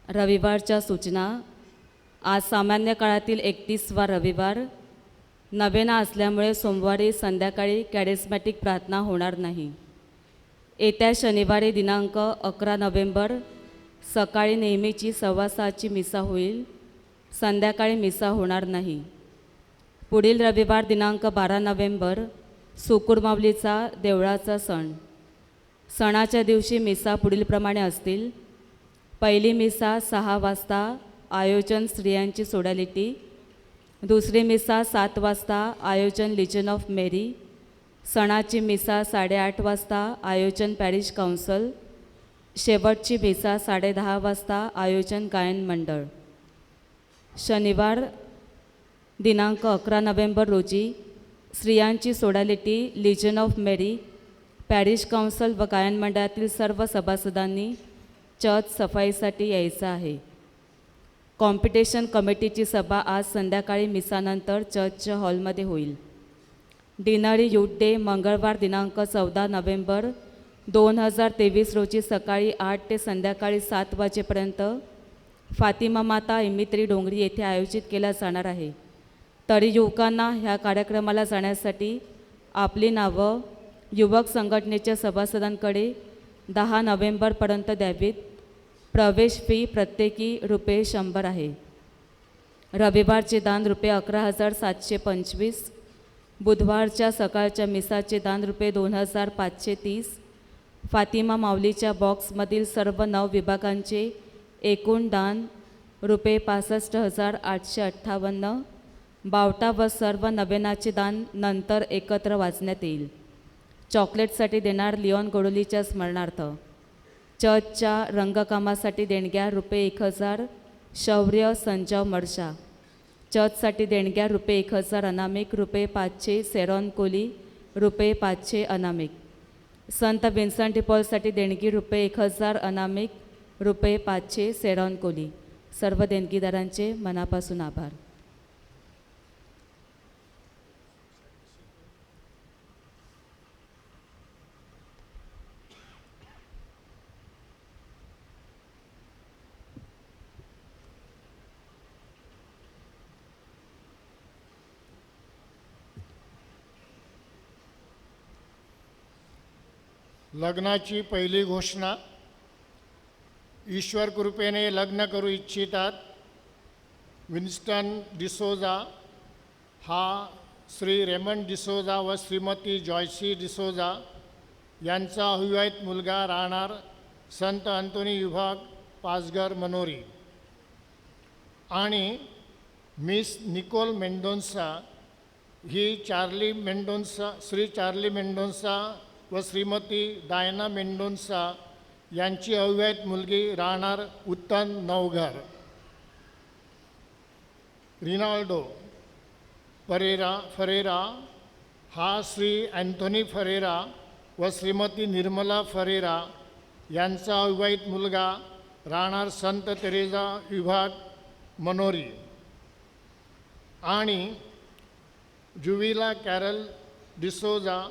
रविवारच्या सूचना. आज सामान्य काळातील 31वा रविवार. नवेना असल्यामुळे सोमवारी संध्याकाळी कॅरिस्मॅटिक प्रार्थना होणार नाही. येत्या शनिवारी दिनांक 11 नोव्हेंबर सकाळी नेहमीची 6:15ची मिसा होईल. संध्याकाळी मिसा होणार नाही. पुढील रविवार दिनांक 12 नोव्हेंबर सुकुरमावलीचा देवळाचा सण. सणाच्या दिवशी मिसा पुढीलप्रमाणे असतील. पहिली मिसा 6 वाजता, आयोजन स्त्रियांची सोडॅलिटी. दुसरी मिसा 7 वाजता, आयोजन लिजन ऑफ मेरी. सणाची मिसा 8:30 वाजता, आयोजन पॅरिश काउन्सिल. शेवटची मिसा 10:30 वाजता, आयोजन गायन मंडळ. शनिवार दिनांक 11 नोव्हेंबर रोजी स्त्रियांची सोडॅलिटी, लिजन ऑफ मेरी, पॅरिश काउन्सिल व गायन मंडळातील सर्व सभासदांनी चर्च सफाईसाठी यायचं आहे. कॉम्पिटिशन कमिटीची सभा आज संध्याकाळी मिसानंतर चर्चच्या हॉलमध्ये होईल. डिनरी यूथ डे मंगळवार दिनांक 14 नोव्हेंबर 2023 रोजी सकाळी 8 ते संध्याकाळी 7 वाजेपर्यंत फातिमा माता इमित्री डोंगरी येथे आयोजित केला जाणार आहे. तरी युवकांना ह्या कार्यक्रमाला जाण्यासाठी आपली नावं युवक संघटनेच्या सभासदांकडे 10 नोव्हेंबरपर्यंत द्यावीत. प्रवेश फी प्रत्येकी ₹100 आहे. रविवारचे दान ₹11,725. बुधवारच्या सकाळच्या मिसाचे दान ₹2,530. फातिमा माऊलीच्या बॉक्समधील सर्व 9 विभागांचे एकूण दान ₹65,858. बावटा व सर्व नवेनाचे दान नंतर एकत्र वाचण्यात येईल. चॉकलेटसाठी देणार लिओन गोडोलीच्या स्मरणार्थ. चर्चच्या रंगकामासाठी देणग्या ₹1,000. शौर्य संजय मडशा. चर्चसाठी देणग्या ₹1,000 अनामिक, ₹500 सेरॉन कोली, ₹500 अनामिक. संत विन्संट पॉलसाठी देणगी ₹1,000 अनामिक, ₹500 सेरॉन कोली. सर्व देणगीदारांचे मनापासून आभार. लग्नाची पहिली घोषणा. ईश्वर कृपेने लग्न करू इच्छितात विन्स्टन डिसोजा हा श्री रेमंड डिसोजा व श्रीमती जॉयसी डिसोजा यांचा अविवाहित मुलगा राहणार संत अंतोनी विभाग पाचघर मनोरी. आणि मिस निकोल मेंडोन्सा ही श्री चार्ली मेंडोन्सा व श्रीमती डायना मेंडोन्सा यांची अविवाहित मुलगी राहणार उत्तन नवघर. रिनाल्डो फरेरा हा श्री अँथोनी फरेरा व श्रीमती निर्मला फरेरा यांचा अविवाहित मुलगा राहणार संत तेरेजा विभाग मनोरी. आणि जुविला कॅरल डिसोजा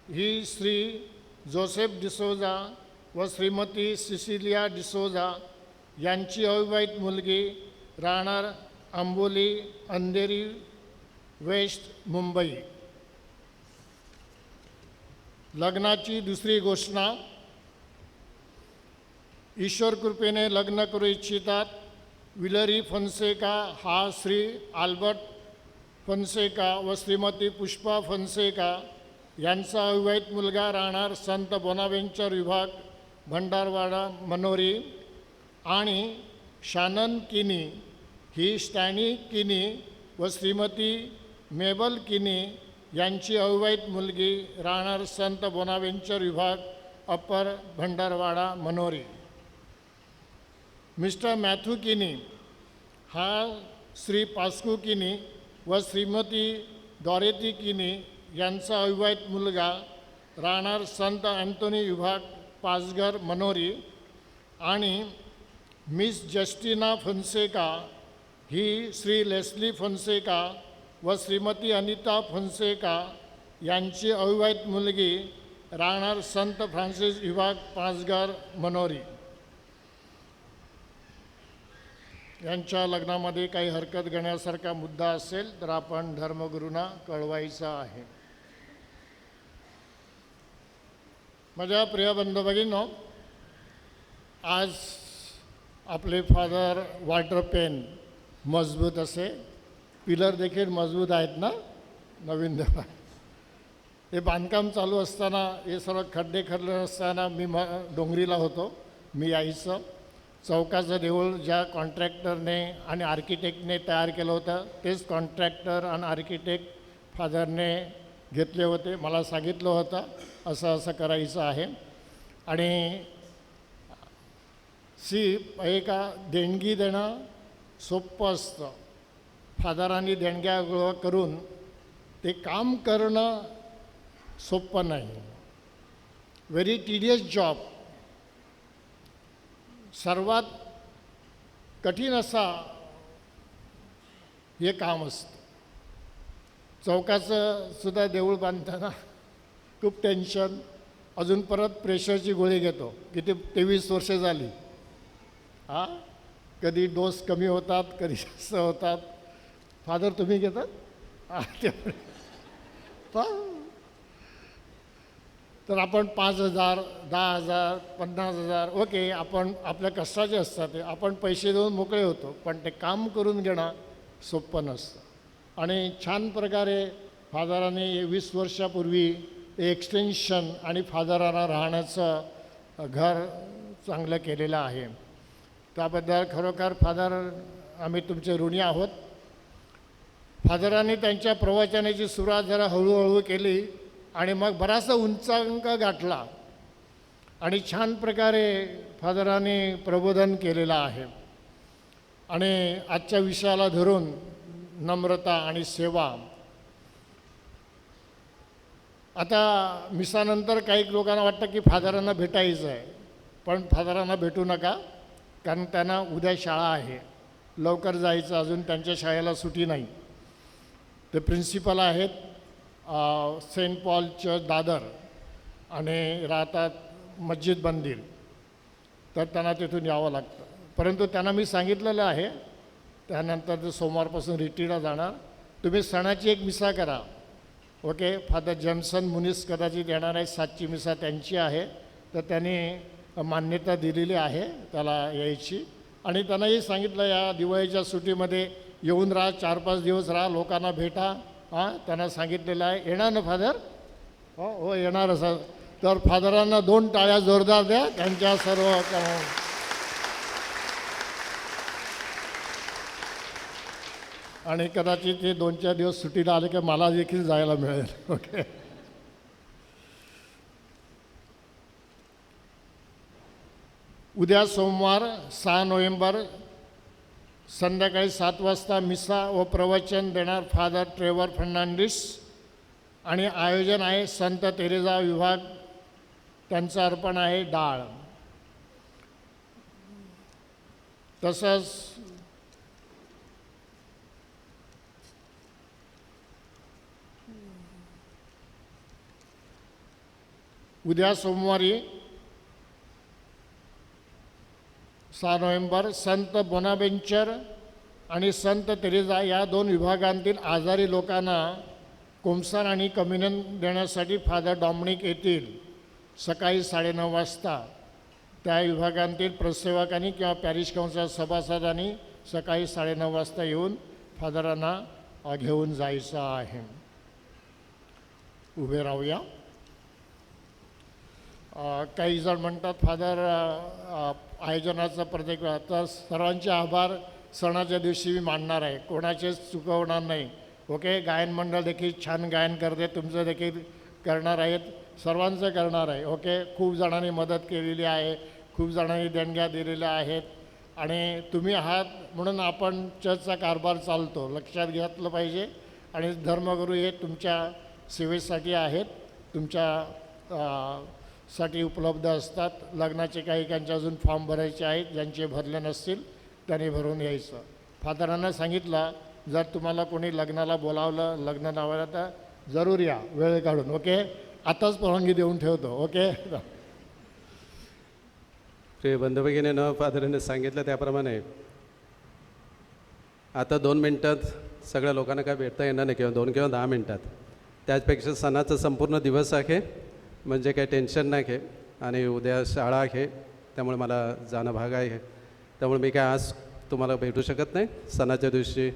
ही श्री जोसेफ डिसोजा व श्रीमती सिसिलिया डिसोजा यांची अविवाहित मुलगी राहणार आंबोली अंधेरी वेस्ट मुंबई. लग्नाची दुसरी घोषणा. ईश्वर कृपेने लग्न करू इच्छितात विलरी फॉन्सेका हा श्री आल्बर्ट फॉन्सेका व श्रीमती पुष्पा फॉन्सेका यांचा अविवाहित मुलगा राहणार संत बोनावेंचर विभाग भंडारवाडा मनोरी. आणि शानन किनी ही स्टॅनी किनी व श्रीमती मेबल किनी यांची अविवाहित मुलगी राहणार संत बोनावेंचर विभाग अप्पर भंडारवाडा मनोरी. मिस्टर मॅथ्यू किनी हा श्री पास्कू किनी व श्रीमती डॉरेथी किनी यांचा अविवाहित मुलगा राहणार संत अँथोनी विभाग पाचघर मनोरी. आणि मिस जस्टिना फॉन्सेका ही श्री लेस्ली फॉन्सेका व श्रीमती अनिता फॉन्सेका यांची अविवाहित मुलगी राहणार संत फ्रान्सिस विभाग पाचघर मनोरी. यांच्या लग्नामध्ये काही हरकत घेण्यासारखा मुद्दा असेल तर आपण धर्मगुरूंना कळवायचा आहे. माझ्या प्रिय बंधू भगिनींनो, आज आपले फादर वॉल्टर पेन मजबूत असे पिलर देखील मजबूत आहेत ना, नवीन देवा हे बांधकाम चालू असताना हे सर्व खड्डे खरले असताना मी डोंगरीला होतो. मी यायचं चौकाचं देऊळ ज्या कॉन्ट्रॅक्टरने आणि आर्किटेक्टने तयार केलं होतं तेच कॉन्ट्रॅक्टर आणि आर्किटेक्ट फादरने घेतले होते. मला सांगितलं होतं असं असं करायचं आहे. आणि एका देणगी देणं सोपं असतं. फादरांनी देणग्या गोळा करून ते काम करणं सोपं नाही. Very tedious job. सर्वात कठीण असा हे काम असतं. चौकाचं सुद्धा देऊळ बांधताना खूप टेन्शन. अजून परत प्रेशरची गोळी घेतो. किती 23 वर्ष झाली. कधी डोस कमी होतात, कधी जास्त होतात. फादर तुम्ही घेतात? तर आपण 5,000, 10,000, 50,000 ओके आपण आपल्या कष्टाचे असतात ते आपण पैसे देऊन मोकळे होतो. पण ते काम करून घेणं सोपं नसतं. आणि छान प्रकारे फादरांनी 20 वर्षापूर्वी एक्सटेन्शन आणि फादरांना राहण्याचं घर चांगलं केलेलं आहे. त्याबद्दल खरोखर फादर आम्ही तुमचे ऋणी आहोत. फादरांनी त्यांच्या प्रवचनाची सुरुवात जरा हळूहळू केली आणि मग बराचसा उंचांक गाठला आणि छान प्रकारे फादरांनी प्रबोधन केलेलं आहे. आणि आजच्या विषयाला धरून नम्रता आणि सेवा. आता मिसानंतर काही लोकांना वाटतं की फादरांना भेटायचं आहे. पण फादरांना भेटू नका, कारण त्यांना उद्या शाळा आहे. लवकर जायचं, अजून त्यांच्या शाळेला सुटी नाही. ते प्रिन्सिपल आहेत सेंट पॉल चर्च दादर आणि राहतात मस्जिद मंदिर. तर त्यांना तिथून यावं लागतं. परंतु त्यांना मी सांगितलेलं आहे त्यानंतर ते सोमवारपासून रिट्रीटला जाणार. तुम्ही सणाची एक मिसा करा. ओके. फादर जेम्सन मुनिस कदाचित येणार आहे. 7ची मिसा त्यांची आहे. तर त्यांनी मान्यता दिलेली आहे त्याला यायची. आणि त्यांनाही सांगितलं या दिवाळीच्या सुट्टीमध्ये येऊन राहा, 4-5 दिवस राहा, लोकांना भेटा. त्यांना सांगितलेलं आहे. येणार ना फादर? हो येणार असं. तर फादरांना 2 टाळ्या जोरदार द्या त्यांच्या सर्व आणि कदाचित ते 2-4 दिवस सुट्टीला आले की मला देखील जायला मिळेल. ओके. उद्या सोमवार 6 नोव्हेंबर संध्याकाळी 7 वाजता मिसा व प्रवचन देणार फादर ट्रेवर फर्नांडिस. आणि आयोजन आहे संत तेरेजा विभाग. त्यांचं अर्पण आहे डाळ. तसंच उद्या सोमवारी 6 नोव्हेंबर संत बोनावेंचर आणि संत तेरेजा या 2 विभागांतील आजारी लोकांना कोमसार आणि कम्युनियन देण्यासाठी फादर डॉमिनिक येतील सकाळी 9:30 वाजता. त्या विभागांतील प्रसेवकांनी किंवा पॅरिश काउन्सिल सभासदांनी सकाळी 9:30 वाजता येऊन फादरांना घेऊन जायचं आहे. उभे राहूया. काही जण म्हणतात फादर आयोजनाचा प्रत्येक वेळा. तर सर्वांचे आभार सणाच्या दिवशी मी मानणार आहे. कोणाचेच चुकवणार नाही. ओके. गायन मंडळ देखील छान गायन करते. तुमचं देखील करणार आहेत. सर्वांचं करणार आहे. ओके. खूप जणांनी मदत केलेली आहे. खूप जणांनी देणग्या दिलेल्या आहेत. आणि तुम्ही आहात म्हणून आपण चर्चचा कारभार चालतो. लक्षात घेतलं पाहिजे. आणि धर्मगुरू हे तुमच्या सेवेसाठी आहेत. तुमच्या साठी उपलब्ध असतात. लग्नाचे काही अजून फॉर्म भरायचे आहेत. ज्यांचे भरले नसतील त्यांनी भरून यायचं. फादरांना सांगितलं जर तुम्हाला कोणी लग्नाला बोलावलं, लग्न लावायला तर जरूर या वेळ काढून. ओके. आताच परवानगी देऊन ठेवतो. ओके. प्रिय बंधू भगिनीनं फादरांनी सांगितलं त्याप्रमाणे आता 2 मिनटात सगळ्या लोकांना काय भेटता येणार नाही, किंवा 2 किंवा 10 मिनटात. त्याचपेक्षा सणाचा संपूर्ण दिवस आहे, म्हणजे काही टेन्शन नाही आहे. आणि उद्या शाळा आहे, त्यामुळे मला जाणं भाग आहे. त्यामुळे मी काय आज तुम्हाला भेटू शकत नाही सणाच्या दिवशी.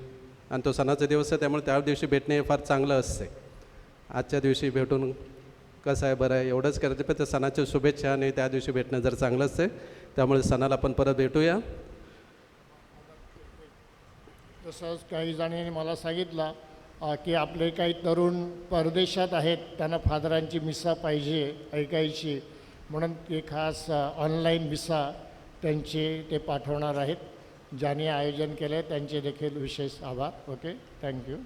आणि तो सणाचा दिवस आहे त्यामुळे त्या दिवशी भेटणे हे फार चांगलं असते. आजच्या दिवशी भेटून कसं आहे बरं आहे एवढंच करायचं, पण त्या सणाच्या शुभेच्छा आणि त्या दिवशी भेटणं जर चांगलंच आहे. त्यामुळे सणाला आपण परत भेटूया. तसंच काही जणांनी मला सांगितलं की आपले काही तरुण परदेशात आहेत, त्यांना फादरांची मिसा पाहिजे ऐकायची, म्हणून ते खास ऑनलाईन मिसा त्यांचे ते पाठवणार आहेत. ज्यांनी आयोजन केलं आहे त्यांचे देखील विशेष आभार. Okay, thank you.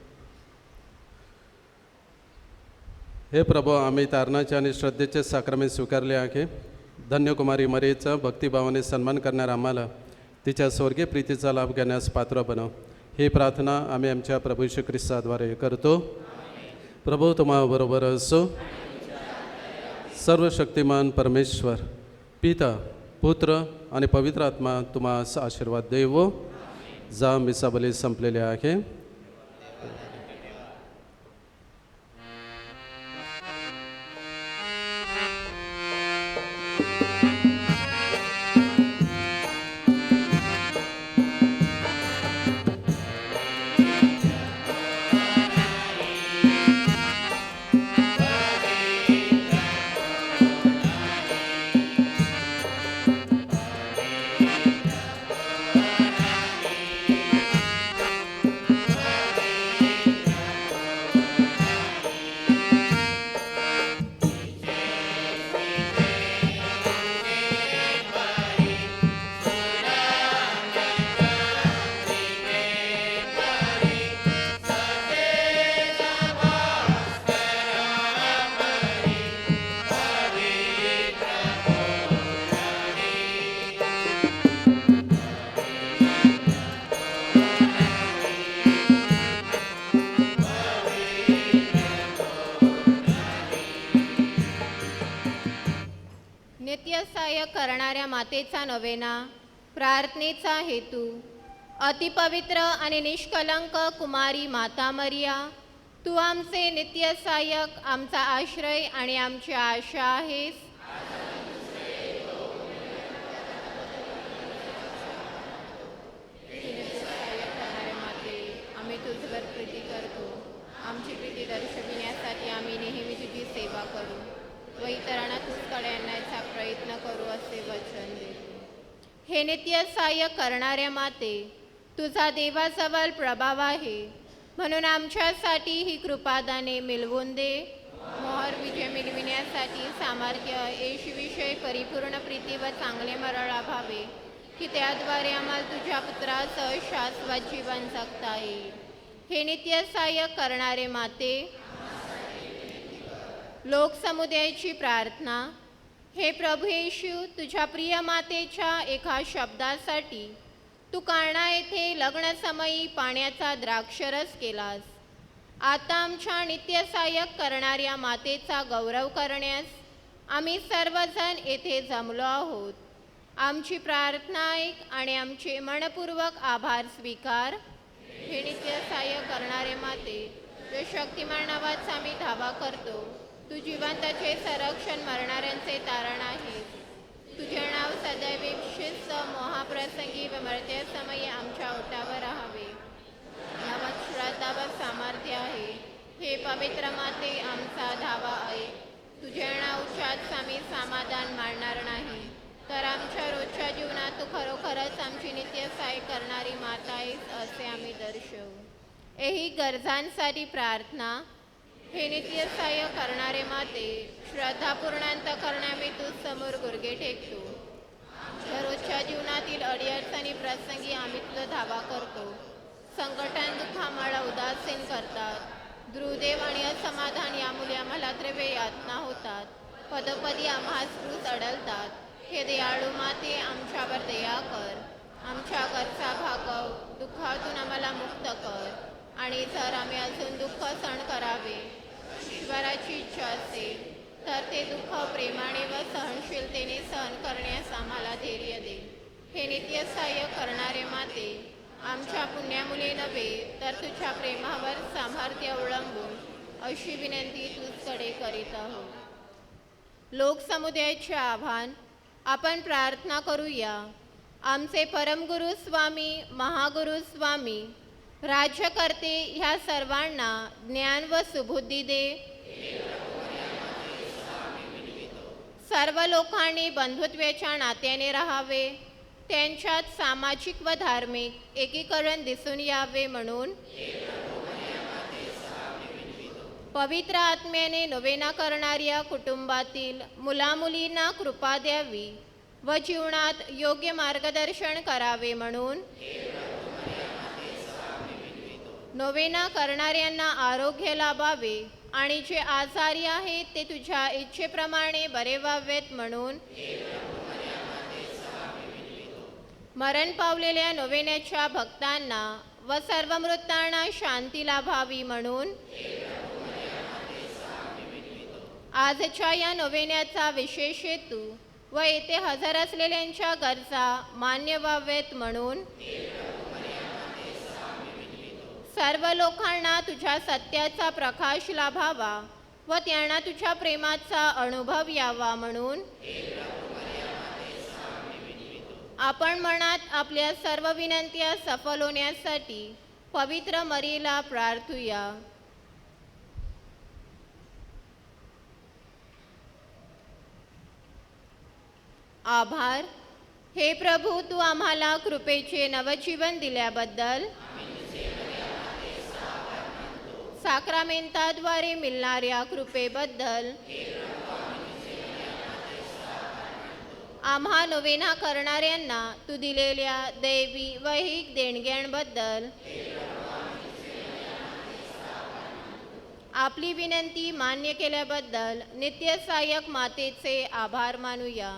हे प्रभू, आम्ही तारणाचे आणि श्रद्धेचे साक्रमेंट स्वीकारले आहे. धन्यकुमारी मरीचा भक्तिभावाने सन्मान करणार आम्हाला तिच्या स्वर्गीय प्रीतीचा लाभ घेण्यास पात्र बनव. ही प्रार्थना आम्ही आमच्या प्रभू श्री ख्रिस्ताद्वारे करतो. प्रभू तुम्हाबरोबर असो. सर्व शक्तिमान परमेश्वर पिता, पुत्र आणि पवित्र आत्मा तुम्हास आशीर्वाद देवो. जा, मिसाबली संपलेले आहे. नित्यसहाय्य करणाऱ्या मातेचा नवेना. प्रार्थनेचा हेतू. अतिपवित्र आणि निष्कलंक कुमारी माता मरिया, तू आमचे नित्यसहाय्यक, आमचा आश्रय आणि आमची आशा आहेस. माते, आम्ही तुझ्यावर प्रीती करतो. आमची प्रीती दर्शविण्यासाठी आम्ही नेहमी तुझी सेवा करू व इतरांना तुझकडे आणण्याचा प्रयत्न करू असे वचन देतो. हे नित्य सहाय्य करणाऱ्या माते, तुझा देवाजवळ प्रभाव आहे, म्हणून आमच्यासाठी ही कृपादाने मिळवून दे. मोहर विजय मिळविण्यासाठी सामर्थ्य येशूविषयी परिपूर्ण प्रीती व चांगले मरण लाभावे, की त्याद्वारे आम्हाला तुझ्या पुत्रासह शाश्वत जीवन जगता येईल. हे नित्य सहाय्य करणारे माते, लोकसमुदायाची प्रार्थना. हे प्रभू येशू, तुझ्या प्रिय मातेच्या एका शब्दासाठी तू काना येथे लग्नसमयी पाण्याचा द्राक्षरस केलास. आता आमच्या नित्य सहाय्यक करणाऱ्या मातेचा गौरव करण्यास आम्ही सर्वजण येथे जमलो आहोत. आमची प्रार्थना ऐक आणि आमचे मनपूर्वक आभार स्वीकार. हे नित्य सहाय्य करणारे माते, जो शक्तिमान नावाचा आम्ही धावा करतो, तू जिवंताचे संरक्षण, मरणाऱ्यांचे तारण आहे. तुझे नाव सदैव शिस्त मोहाप्रसंगी व मरत्या समयी आमच्या ओठावर राहावे. यावर श्रद्धा व सामर्थ्य आहे. हे पवित्र माते, आमचा धावा आहे. तुझे नावाच्याच आम्ही समाधान मानणार नाही, तर आमच्या रोजच्या जीवनात तू खरोखरच आमची नित्य सहाय्य करणारी माता आहेस असे आम्ही दर्शवू. एही गरजांसाठी प्रार्थना. हे नित्य सहाय्य करणारे माते, श्रद्धापूर्ण अंतःकरणे मी तू समोर गुडघे टेकतो. रोजच्या जीवनातील अडीअडचणी प्रसंगी आम्ही तुझा धावा करतो. संकटान दुःखामुळे उदासीन करतात. दुर्दैव आणि असमाधान यामुळे आम्हाला द्रव्य यातना होतात. पदोपदी आम्हा स्पृत अडलतात. हे दयाळू माते, आमच्यावर दया कर. आमच्या गरजा भागव. दुःखातून आम्हाला मुक्त कर. आणि जर आम्ही अजून दुःख सहन करावे ईश्वराची इच्छा असेल तर ते दुःख प्रेमाने व सहनशीलतेने सहन करण्यास आम्हाला धैर्य दे. हे नित्य सहाय्य करणारे माते, आमच्या पुण्यामुळे नव्हे तर तुझ्या प्रेमावर सामर्थ्य अवलंबून अशी विनंती तुझकडे करीत आहोत. लोकसमुदायाचे आव्हान. आपण प्रार्थना करूया. आमचे परमगुरु स्वामी, महागुरु स्वामी, राज्यकर्ते ह्या सर्वांना ज्ञान व सुबुद्धी दे. सर्व लोकांनी बंधुत्वाच्या नात्याने राहावे, त्यांच्यात सामाजिक व धार्मिक एकीकरण दिसून यावे म्हणून पवित्र आत्म्याने नोवेना करणाऱ्या कुटुंबातील मुलामुलींना कृपा द्यावी व जीवनात योग्य मार्गदर्शन करावे म्हणून नोवेना करणाऱ्यांना आरोग्य लाभावे आणि जे आजारी आहेत ते तुझ्या इच्छेप्रमाणे बरे व्हावेत म्हणून मरण पावलेल्या नोवेन्याच्या भक्तांना व सर्व मृतांना शांती लाभावी म्हणून आजच्या या नोवेन्याचा विशेष हेतू व येथे हजर असलेल्यांच्या गरजा मान्य व्हावेत म्हणून सर्व लोकांना तुझ्या सत्याचा प्रकाश लाभावा व त्यांना तुझ्या प्रेमाचा अनुभव यावा म्हणून आपण मनात आपल्या सर्व विनंत्या सफल होण्यासाठी पवित्र मरीला प्रार्थूया. आभार. हे प्रभू, तू आम्हाला कृपेचे नवजीवन दिल्याबद्दल, साक्रामेंताद्वारे मिळणाऱ्या कृपेबद्दल, आम्हा नोवेना करणाऱ्यांना तू दिलेल्या दैवी वैहिक देणग्यांबद्दल, आपली विनंती मान्य केल्याबद्दल नित्य सहाय्यक मातेचे आभार मानूया.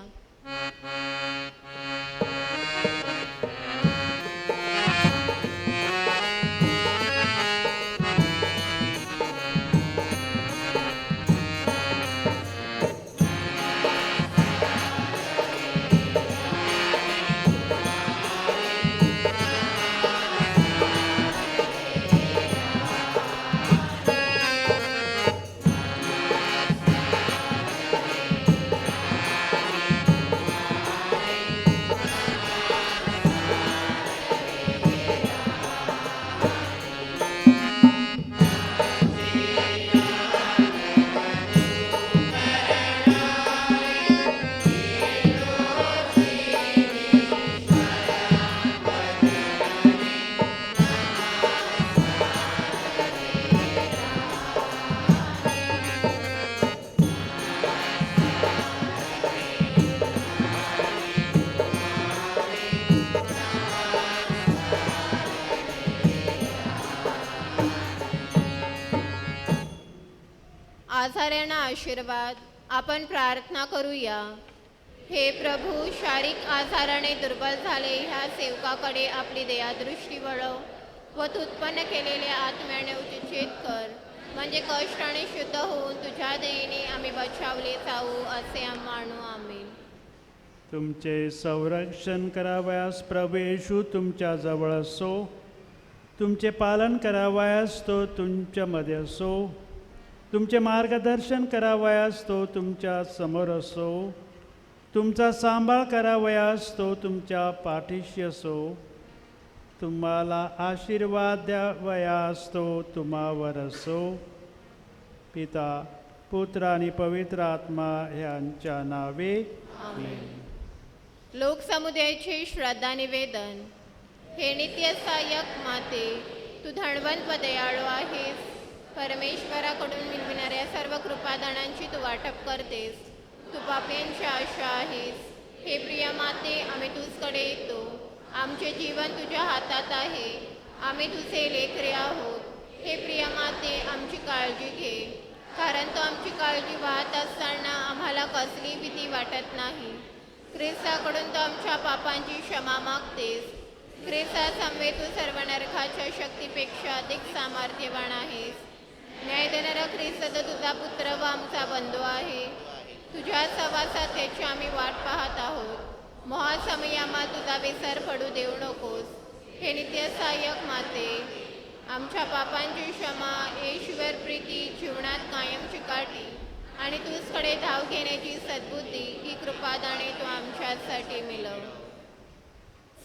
आजाऱ्यांना आशीर्वाद. आपण प्रार्थना करूया. हे प्रभू, शारीरिक आजाराने दुर्बल झाले ह्या सेवकाकडे आपली दयादृष्टी वळव व तू उत्पन्न केलेल्या आत्म्याने उचित कर, म्हणजे कष्टाने शुद्ध होऊन तुझ्या दयेने आम्ही बचावले जाऊ असे मानू. आमेन. तुमचे संरक्षण करावयास प्रभू येशू तुमच्या जवळ असो, तुमचे पालन करावयास तो तुमच्यामध्ये असो, तुमचे मार्गदर्शन करावयास तो तुमच्या समोर असो, तुमचा सांभाळ करावयास तो तुमच्या पाठीशी असो, तुम्हाला आशीर्वाद द्यावयास तो तुम्हावर असो. पिता, पुत्र आणि पवित्र आत्मा यांच्या नावे आमेन. लोकसमुदायाचे श्रद्धा निवेदन. हे नित्य सहाय्यक माते, तू धनवंत व दयाळू आहेस. परमेश्वराकडून मिळविणाऱ्या सर्व कृपादानांची तू वाटप करतेस. तू पाप्यांची आशा आहेस. हे प्रिय माते, आम्ही तुझकडे येतो. आमचे जीवन तुझ्या हातात आहे. आम्ही तुझे लेकरे आहोत. हे प्रिय माते, आमची काळजी घे, कारण तू आमची काळजी वाहत असताना आम्हाला कसली भीती वाटत नाही. ख्रिस्ताकडून तू आमच्या पापांची क्षमा मागतेस. ख्रिस्ता समवे तू सर्व नरकाच्या शक्तीपेक्षा अधिक सामर्थ्यवान आहेस. न्याय देणारा ख्रिस्त तुझा पुत्र व आमचा बंधू आहे. तुझ्या सहवासात त्याची आम्ही वाट पाहत आहोत. महासमयी आम्हाला तुझा विसर पडू देऊ नकोस. हे नित्य सहाय्यक माते, आमच्या पापांची क्षमा, ईश्वर प्रीती, जीवनात कायम चिकाटी आणि तुझकडे धाव घेण्याची सद्बुद्धी ही कृपादाने तू आमच्यासाठी मिळव.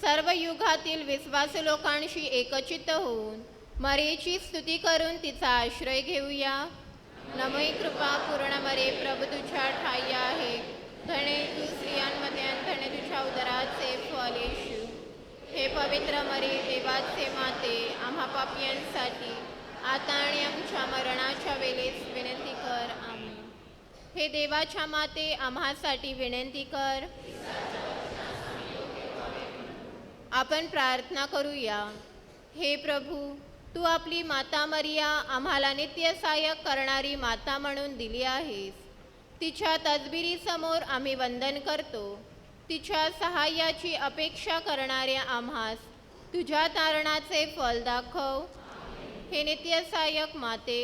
सर्व युगातील विश्वासू लोकांशी एकचित्त होऊन मरीची स्तुती करून तिचा आश्रय घेऊया. नमोही कृपा पूर्ण मरे प्रभू तुझ्या ठाई आहे. धणे तू स्त्रियांमध्ये आणि धणे तुझ्या उदराचे फळ येशू. हे पवित्र मरे देवाचे माते, आम्हा पापियांसाठी आता आणि आमच्या मरणाच्या वेळेस विनंती कर. आमेन. हे देवाच्या माते, आम्हासाठी विनंती कर. आपण प्रार्थना करूया. हे प्रभू, तू आपली माता मरिया आम्हाला नित्य सहाय्यक करणारी माता म्हणून दिली आहेस. तिच्या तसबिरीसमोर आम्ही वंदन करतो. तिच्या सहाय्याची अपेक्षा करणाऱ्या आम्हास तुझ्या तारणाचे फल दाखव. हे नित्य सहाय्यक माते,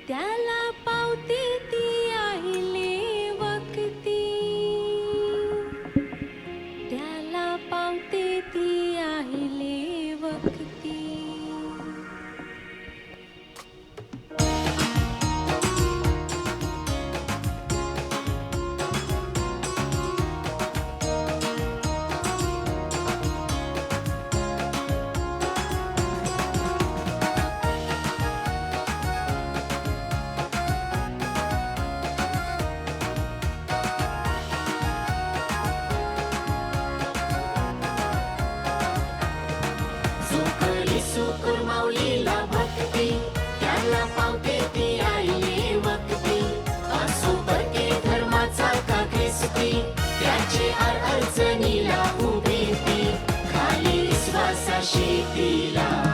त्याला पावते ती आहिले वक्ती, त्याला पावते ती आहिले वक्ती. माऊलीला भक्ती, त्याला पावते ती आईने वक्ती. असो परके धर्माचा का ख्रिस्ती, त्याची अडचणीला उभी ती, खाली विश्वासाशी तिला